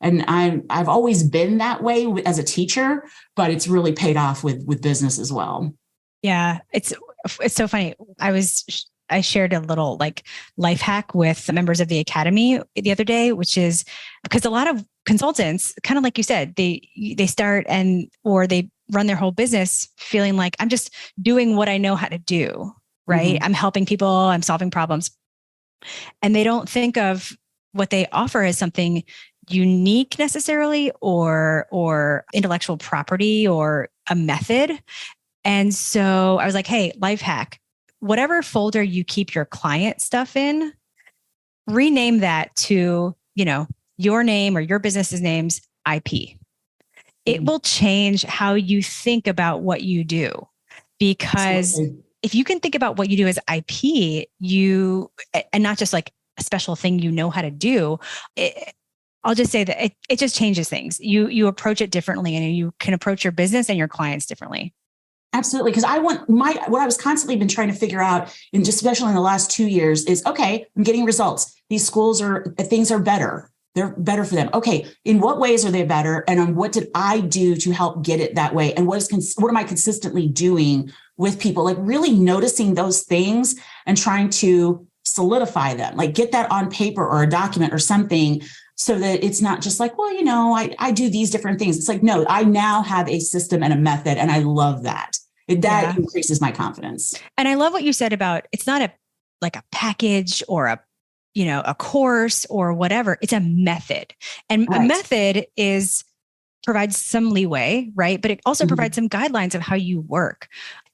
And I've always been that way as a teacher, but it's really paid off with business as well. Yeah, it's so funny. I shared a little like life hack with members of the academy the other day, which is because a lot of consultants, kind of like you said, they start or they run their whole business feeling like I'm just doing what I know how to do. Right. Mm-hmm. I'm helping people, I'm solving problems. And they don't think of what they offer as something unique necessarily or intellectual property or a method. And so I was like, hey, life hack, whatever folder you keep your client stuff in, rename that to, your name or your business's name's IP. It will change how you think about what you do because Absolutely. If you can think about what you do as IP, and not just like a special thing you know how to do, I'll just say that it just changes things. You approach it differently and you can approach your business and your clients differently. Absolutely. Because what I was constantly been trying to figure out, and just especially in the last 2 years, is okay, I'm getting results. These things are better. They're better for them. Okay, in what ways are they better? And on what did I do to help get it that way? And what am I consistently doing with people? Like really noticing those things and trying to solidify them, like get that on paper or a document or something so that it's not just like, well, I do these different things. It's like, no, I now have a system and a method. And I love that. That increases my confidence. And I love what you said about it's not like a package or a course or whatever. It's a method. And right. A method provides some leeway, right? But it also provides some guidelines of how you work.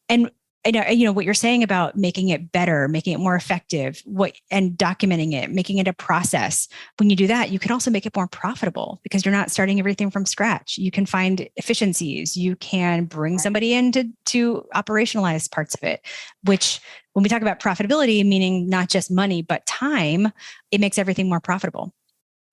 And what you're saying about making it better, making it more effective, and documenting it, making it a process. When you do that, you can also make it more profitable because you're not starting everything from scratch. You can find efficiencies. You can bring somebody in to operationalize parts of it, which when we talk about profitability, meaning not just money, but time, it makes everything more profitable.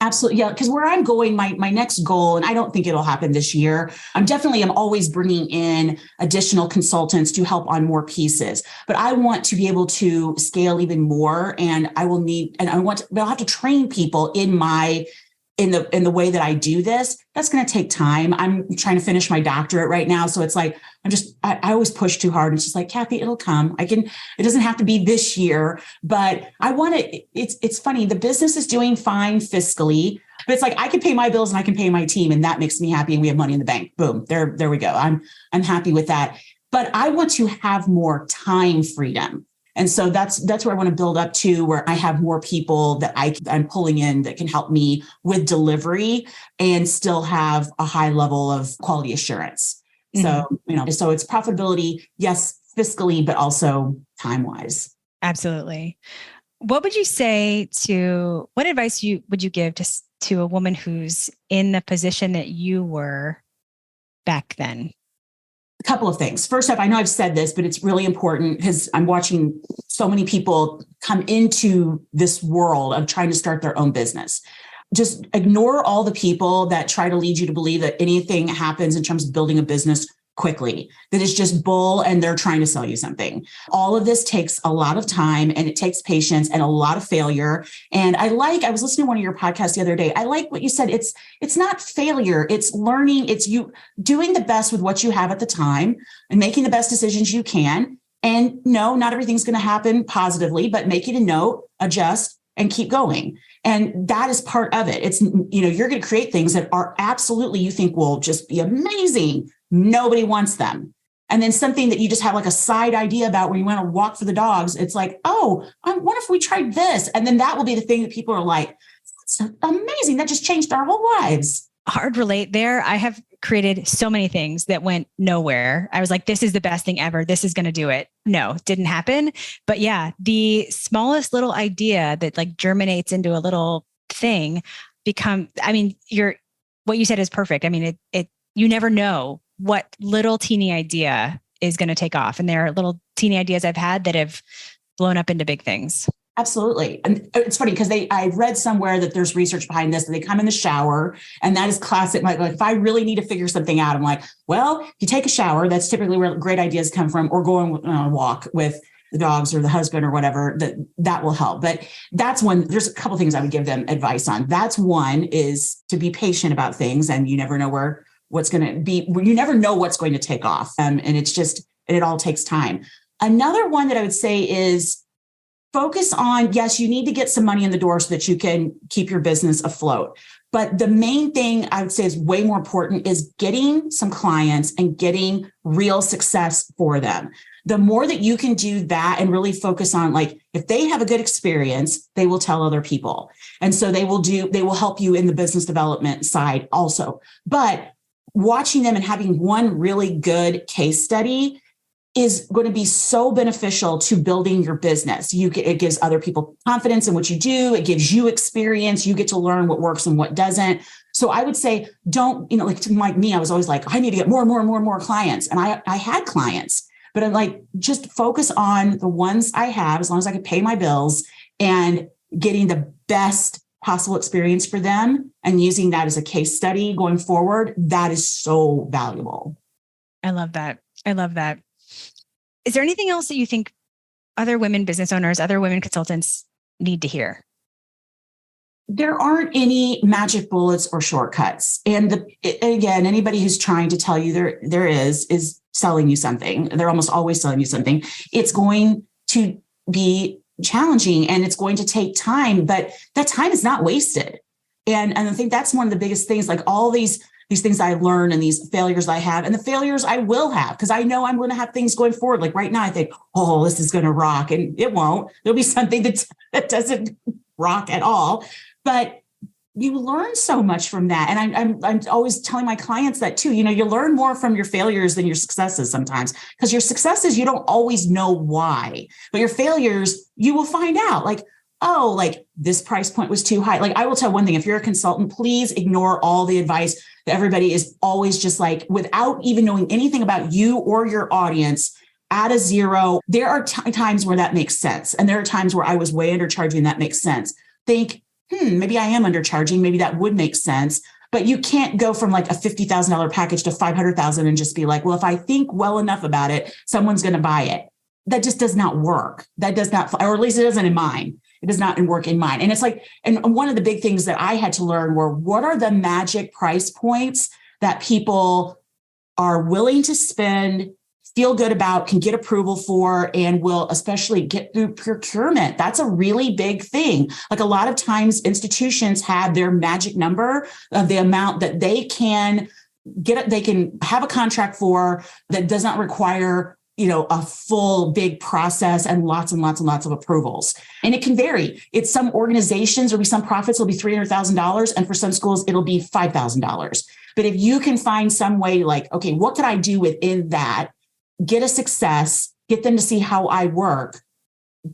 Absolutely. Yeah. Because where I'm going, my next goal, and I don't think it'll happen this year, I'm always bringing in additional consultants to help on more pieces, but I want to be able to scale even more. And I'll have to train people in the way that I do this. That's going to take time. I'm trying to finish my doctorate right now. So it's like, I always push too hard. It's just like, Kathy, it'll come. It doesn't have to be this year, but I want to, it's funny. The business is doing fine fiscally, but it's like, I can pay my bills and I can pay my team and that makes me happy. And we have money in the bank. Boom. There we go. I'm happy with that, but I want to have more time freedom. And so that's where I want to build up to, where I have more people that I'm pulling in that can help me with delivery and still have a high level of quality assurance. So, so it's profitability, yes, fiscally, but also time-wise. Absolutely. What would you say what advice would you give to a woman who's in the position that you were back then? A couple of things. First off, I know I've said this, but it's really important because I'm watching so many people come into this world of trying to start their own business. Just ignore all the people that try to lead you to believe that anything happens in terms of building a business quickly, that is just bull and they're trying to sell you something. All of this takes a lot of time and it takes patience and a lot of failure. And I was listening to one of your podcasts the other day. I like what you said. It's not failure. It's learning. It's you doing the best with what you have at the time and making the best decisions you can. And no, not everything's going to happen positively, but make it a note, adjust, and keep going. And that is part of it. It's, you're going to create things that are absolutely, you think will just be amazing. Nobody wants them. And then something that you just have like a side idea about when you want to walk for the dogs. It's like, oh, what if we tried this? And then that will be the thing that people are like, that's amazing. That just changed our whole lives. Hard relate there. I have created so many things that went nowhere. I was like, this is the best thing ever. This is going to do it. No, didn't happen. But yeah, the smallest little idea that like germinates into a little thing what you said is perfect. I mean, you never know what little teeny idea is going to take off. And there are little teeny ideas I've had that have blown up into big things. Absolutely. And it's funny because I read somewhere that there's research behind this, that they come in the shower, and that is classic. Like if I really need to figure something out, I'm like, well, if you take a shower, that's typically where great ideas come from, or going on a walk with the dogs or the husband or whatever, that will help. But that's one, there's a couple of things I would give them advice on. That's one, is to be patient about things, and you never know what's going to be, you never know what's going to take off. And it all takes time. Another one that I would say is focus on, yes, you need to get some money in the door so that you can keep your business afloat. But the main thing I would say is way more important is getting some clients and getting real success for them. The more that you can do that and really focus on, like, if they have a good experience, they will tell other people. And so they will help you in the business development side also. But watching them and having one really good case study is going to be so beneficial to building your business. It gives other people confidence in what you do. It gives you experience. You get to learn what works and what doesn't. So I would say, don't, like me, I was always like, I need to get more clients. And I had clients, but I'm like, just focus on the ones I have, as long as I can pay my bills, and getting the best possible experience for them and using that as a case study going forward. That is so valuable. I love that. Is there anything else that you think other women business owners, other women consultants need to hear? There aren't any magic bullets or shortcuts. And again, anybody who's trying to tell you there is selling you something. They're almost always selling you something. It's going to be challenging and it's going to take time, but that time is not wasted. And I think that's one of the biggest things, like all these things I learn and these failures I have and the failures I will have, because I know I'm going to have things going forward. Like right now, I think, oh, this is going to rock, and it won't. There'll be something that doesn't rock at all. But you learn so much from that. And I'm always telling my clients that too. You learn more from your failures than your successes sometimes, because your successes, you don't always know why, but your failures, you will find out, like, oh, like this price point was too high. Like I will tell one thing, if you're a consultant, please ignore all the advice that everybody is always just like, without even knowing anything about you or your audience, add a zero. There are times where that makes sense. And there are times where I was way undercharging. That makes sense. Think, maybe I am undercharging. Maybe that would make sense. But you can't go from like a $50,000 package to $500,000 and just be like, well, if I think well enough about it, someone's going to buy it. That just does not work. That does not, or at least it doesn't in mine. It does not work in mine. And it's like, and one of the big things that I had to learn were, what are the magic price points that people are willing to spend, feel good about, can get approval for, and will especially get through procurement. That's a really big thing. Like a lot of times institutions have their magic number of the amount that they can get, they can have a contract for, that does not require a full big process and lots of approvals. And it can vary. It's some organizations, there'll be some profits will be $300,000. And for some schools, it'll be $5,000. But if you can find some way like, okay, what could I do within that? Get a success, get them to see how I work.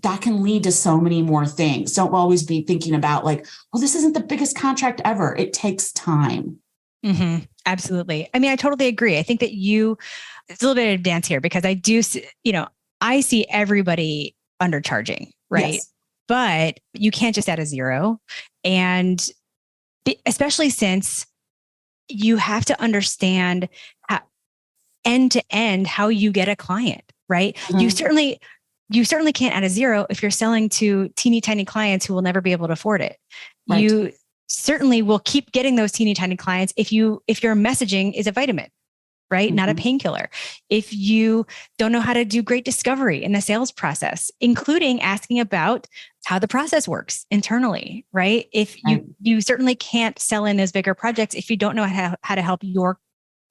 That can lead to so many more things. Don't always be thinking about like, well, this isn't the biggest contract ever. It takes time. Mm-hmm. Absolutely. I mean, I totally agree. I think that it's a little bit of a dance here because I do, I see everybody undercharging, right? Yes. But you can't just add a zero. And especially since you have to understand how, end to end how you get a client, right? Mm-hmm. You certainly can't add a zero if you're selling to teeny tiny clients who will never be able to afford it. Right. You certainly will keep getting those teeny tiny clients if your messaging is a vitamin, right? Mm-hmm. Not a painkiller. If you don't know how to do great discovery in the sales process, including asking about how the process works internally, right? If you certainly can't sell in those bigger projects if you don't know how to help your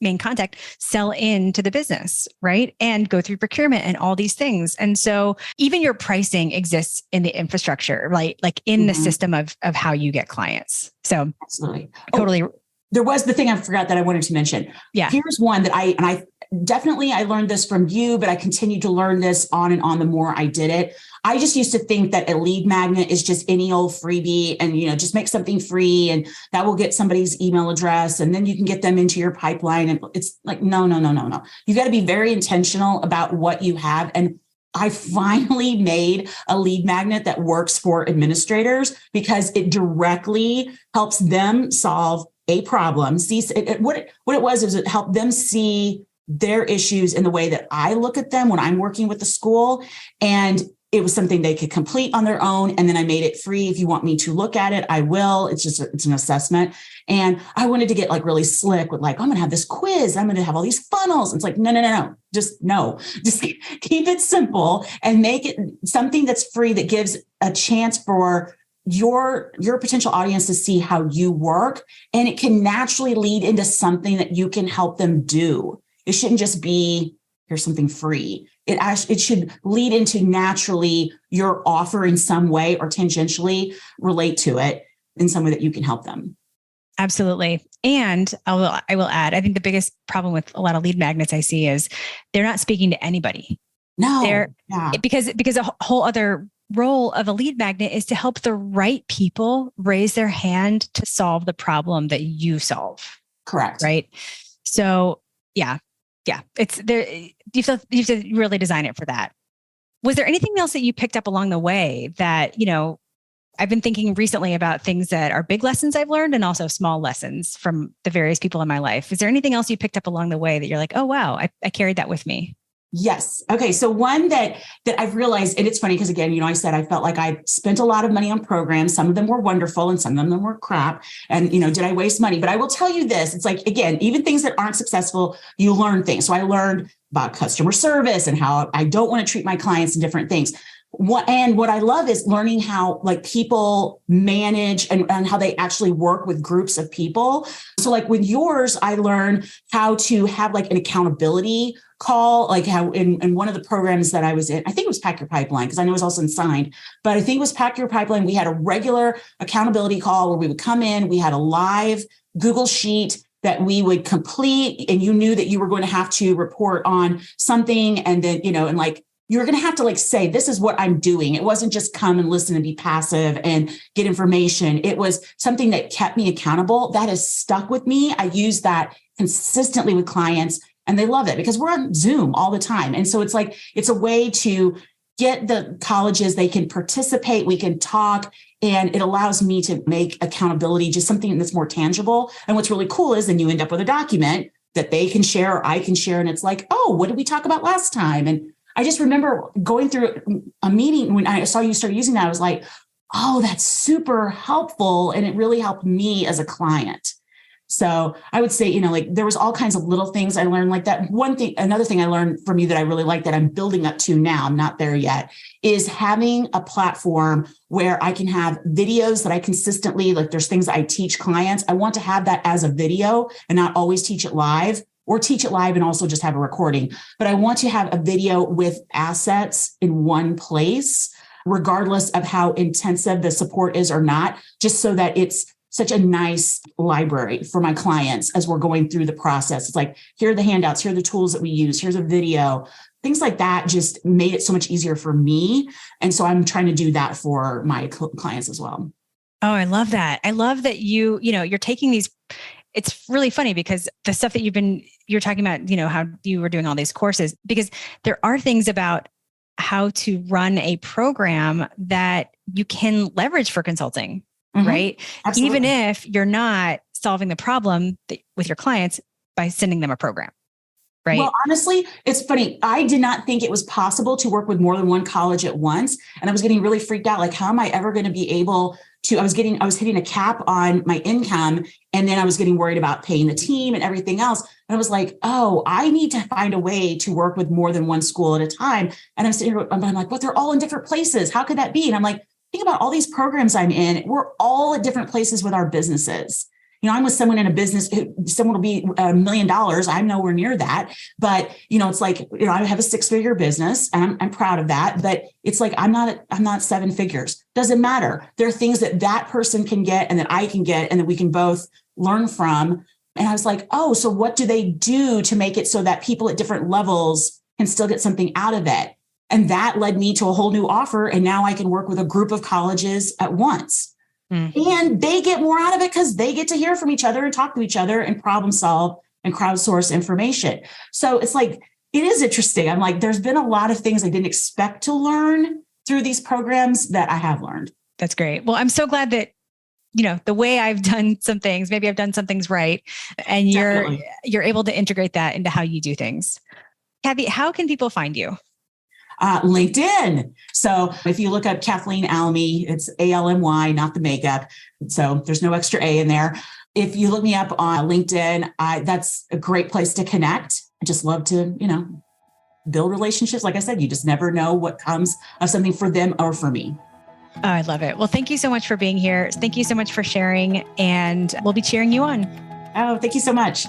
main contact sell into the business, right? And go through procurement and all these things. And so even your pricing exists in the infrastructure, right? Like in mm-hmm. the system of how you get clients. So absolutely. Totally. There was the thing I forgot that I wanted to mention. Yeah. Here's one that I definitely, I learned this from you, but I continued to learn this on and on the more I did it. I just used to think that a lead magnet is just any old freebie and, just make something free and that will get somebody's email address and then you can get them into your pipeline. And it's like, no. You got to be very intentional about what you have. And I finally made a lead magnet that works for administrators because it directly helps them solve a problem. See what it was is it helped them see their issues in the way that I look at them when I'm working with the school. And it was something they could complete on their own. And then I made it free. If you want me to look at it, I will. It's an assessment. And I wanted to get like really slick with like, I'm going to have this quiz. I'm going to have all these funnels. It's like, no. Just keep it simple and make it something that's free that gives a chance for your potential audience to see how you work. And it can naturally lead into something that you can help them do. It shouldn't just be, here's something free. It should lead into naturally your offer in some way or tangentially relate to it in some way that you can help them. Absolutely. And I will add, I think the biggest problem with a lot of lead magnets I see is they're not speaking to anybody. No. Because a whole other role of a lead magnet is to help the right people raise their hand to solve the problem that you solve. Correct. Right. So yeah. It's there. You have to really design it for that. Was there anything else that you picked up along the way that, I've been thinking recently about things that are big lessons I've learned and also small lessons from the various people in my life. Is there anything else you picked up along the way that you're like, oh, wow, I carried that with me? Yes. Okay. So one that I've realized, and it's funny because again, I said I felt like I spent a lot of money on programs. Some of them were wonderful and some of them were crap. And, did I waste money? But I will tell you this, it's like, again, even things that aren't successful, you learn things. So I learned about customer service and how I don't want to treat my clients in different things. What I love is learning how like people manage and how they actually work with groups of people. So like with yours, I learned how to have like an accountability call, like how in one of the programs that I was in, I think it was Pack Your Pipeline, because I know it was also in Signed, but I think it was Pack Your Pipeline. We had a regular accountability call where we would come in, we had a live Google Sheet that we would complete, and you knew that you were going to have to report on something. And then, and like, you were going to have to like say, this is what I'm doing. It wasn't just come and listen and be passive and get information. It was something that kept me accountable. That has stuck with me. I use that consistently with clients and they love it because we're on Zoom all the time. And so it's like, it's a way to get the colleges, they can participate, we can talk, and it allows me to make accountability just something that's more tangible. And what's really cool is then you end up with a document that they can share or I can share. And it's like, oh, what did we talk about last time? And I just remember going through a meeting when I saw you start using that. I was like, oh, that's super helpful. And it really helped me as a client. So I would say, like there was all kinds of little things I learned like that. Another thing I learned from you that I really like that I'm building up to now, I'm not there yet, is having a platform where I can have videos that I consistently, like there's things that I teach clients. I want to have that as a video and not always teach it live. or teach it live and also just have a recording. But I want to have a video with assets in one place, regardless of how intensive the support is or not, just so that it's such a nice library for my clients as we're going through the process. It's like, here are the handouts, here are the tools that we use, here's a video. Things like that just made it so much easier for me. And so I'm trying to do that for my clients as well. Oh, I love that. I love that you're taking these. It's really funny because the stuff that you're talking about, how you were doing all these courses, because there are things about how to run a program that you can leverage for consulting, right? Absolutely. Even if you're not solving the problem with your clients by sending them a program. Right. Well, honestly, it's funny. I did not think it was possible to work with more than one college at once. And I was getting really freaked out. Like, how am I ever going to be able to, I was hitting a cap on my income. And then I was getting worried about paying the team and everything else. And I was like, oh, I need to find a way to work with more than one school at a time. And I'm sitting here, I'm like, but they're all in different places. How could that be? And I'm like, think about all these programs I'm in. We're all at different places with our businesses. I'm with someone in a business, someone will be $1 million. I'm nowhere near that. But, it's like, I have a 6-figure business and I'm proud of that. But it's like, I'm not 7 figures. Doesn't matter. There are things that person can get and that I can get and that we can both learn from. And I was like, oh, so what do they do to make it so that people at different levels can still get something out of it? And that led me to a whole new offer. And now I can work with a group of colleges at once. And they get more out of it because they get to hear from each other and talk to each other and problem solve and crowdsource information. So it's like, it is interesting. I'm like, there's been a lot of things I didn't expect to learn through these programs that I have learned. That's great. Well, I'm so glad that, the way I've done some things, maybe I've done some things right. And you're able to integrate that into how you do things. Kathy, how can people find you? LinkedIn. So if you look up Kathleen Almy, it's ALMY, not the makeup. So there's no extra A in there. If you look me up on LinkedIn, that's a great place to connect. I just love to, build relationships. Like I said, you just never know what comes of something for them or for me. Oh, I love it. Well, thank you so much for being here. Thank you so much for sharing, and we'll be cheering you on. Oh, thank you so much.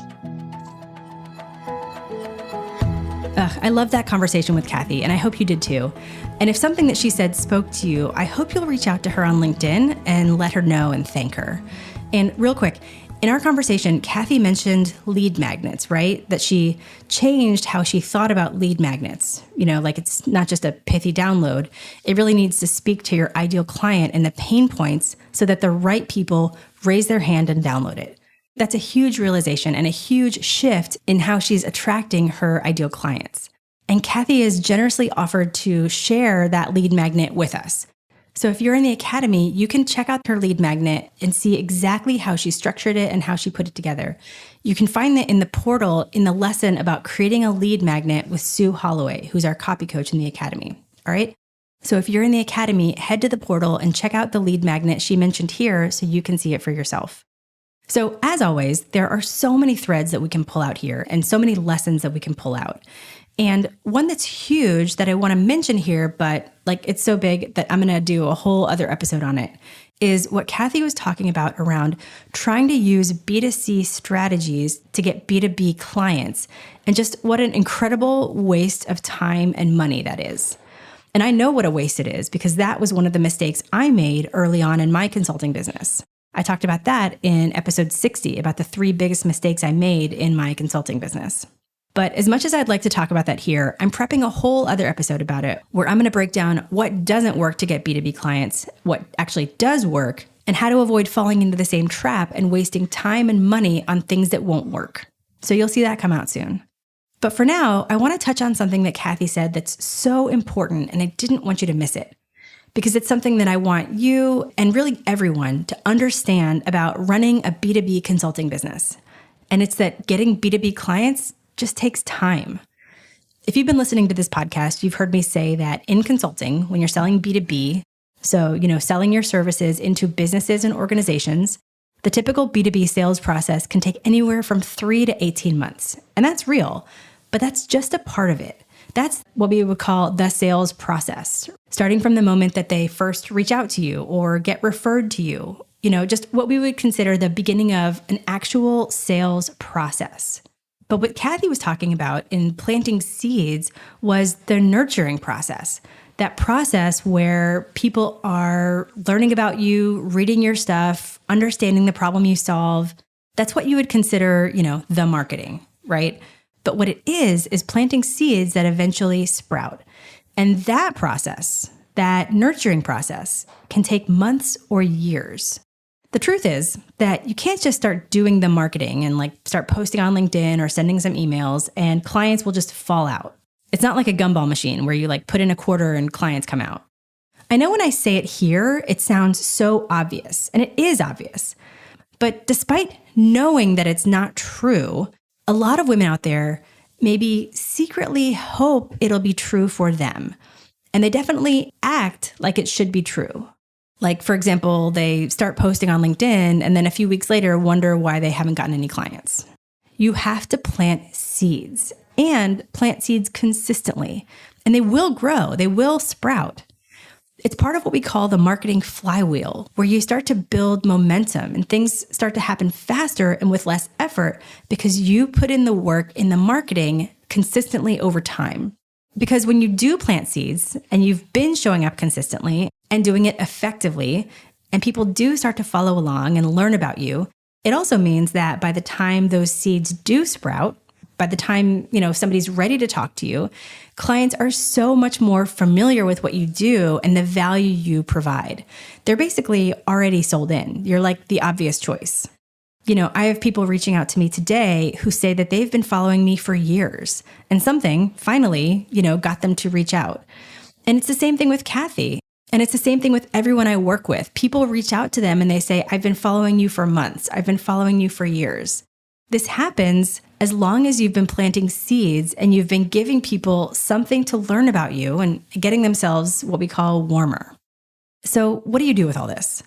I love that conversation with Kathy, and I hope you did too. And if something that she said spoke to you, I hope you'll reach out to her on LinkedIn and let her know and thank her. And real quick, in our conversation, Kathy mentioned lead magnets, right? That she changed how she thought about lead magnets. Like it's not just a pithy download. It really needs to speak to your ideal client and the pain points so that the right people raise their hand and download it. That's a huge realization and a huge shift in how she's attracting her ideal clients. And Kathy has generously offered to share that lead magnet with us. So if you're in the academy, you can check out her lead magnet and see exactly how she structured it and how she put it together. You can find that in the portal in the lesson about creating a lead magnet with Sue Holloway, who's our copy coach in the academy. All right. So if you're in the academy, head to the portal and check out the lead magnet she mentioned here so you can see it for yourself. So as always, there are so many threads that we can pull out here and so many lessons that we can pull out. And one that's huge that I want to mention here, but it's so big that I'm going to do a whole other episode on it, is what Kathy was talking about around trying to use B2C strategies to get B2B clients, and just what an incredible waste of time and money that is. And I know what a waste it is because that was one of the mistakes I made early on in my consulting business. I talked about that in episode 60, about the 3 biggest mistakes I made in my consulting business. But as much as I'd like to talk about that here, I'm prepping a whole other episode about it, where I'm going to break down what doesn't work to get B2B clients, what actually does work, and how to avoid falling into the same trap and wasting time and money on things that won't work. So you'll see that come out soon. But for now, I want to touch on something that Kathy said that's so important, and I didn't want you to miss it, because it's something that I want you and really everyone to understand about running a B2B consulting business. And it's that getting B2B clients just takes time. If you've been listening to this podcast, you've heard me say that in consulting, when you're selling B2B, so, selling your services into businesses and organizations, the typical B2B sales process can take anywhere from 3 to 18 months. And that's real, but that's just a part of it. That's what we would call the sales process, starting from the moment that they first reach out to you or get referred to you, just what we would consider the beginning of an actual sales process. But what Kathy was talking about in planting seeds was the nurturing process. That process where people are learning about you, reading your stuff, understanding the problem you solve. That's what you would consider, the marketing, right? But what it is planting seeds that eventually sprout. And that process, that nurturing process, can take months or years. The truth is that you can't just start doing the marketing and start posting on LinkedIn or sending some emails and clients will just fall out. It's not like a gumball machine where you put in a quarter and clients come out. I know when I say it here, it sounds so obvious, and it is obvious. But despite knowing that it's not true, a lot of women out there maybe secretly hope it'll be true for them. And they definitely act like it should be true. Like, for example, they start posting on LinkedIn and then a few weeks later wonder why they haven't gotten any clients. You have to plant seeds and plant seeds consistently, and they will grow, they will sprout. It's part of what we call the marketing flywheel, where you start to build momentum and things start to happen faster and with less effort because you put in the work in the marketing consistently over time. Because when you do plant seeds and you've been showing up consistently and doing it effectively, and people do start to follow along and learn about you, it also means that by the time those seeds do sprout, by the time, somebody's ready to talk to you, clients are so much more familiar with what you do and the value you provide. They're basically already sold in. You're like the obvious choice. I have people reaching out to me today who say that they've been following me for years and something finally, got them to reach out. And it's the same thing with Kathy. And it's the same thing with everyone I work with. People reach out to them and they say, I've been following you for months. I've been following you for years. This happens as long as you've been planting seeds and you've been giving people something to learn about you and getting themselves what we call warmer. So what do you do with all this?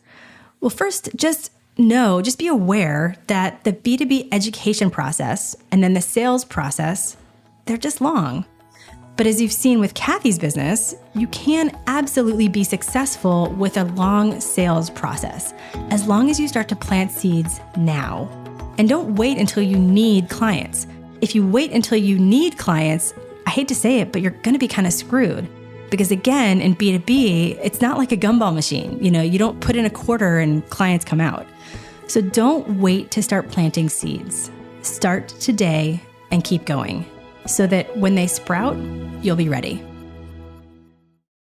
Well, first, just be aware that the B2B education process and then the sales process, they're just long. But as you've seen with Kathy's business, you can absolutely be successful with a long sales process, as long as you start to plant seeds now. And don't wait until you need clients. If you wait until you need clients, I hate to say it, but you're going to be kind of screwed. Because again, in B2B, it's not like a gumball machine. You don't put in a quarter and clients come out. So don't wait to start planting seeds. Start today and keep going so that when they sprout, you'll be ready.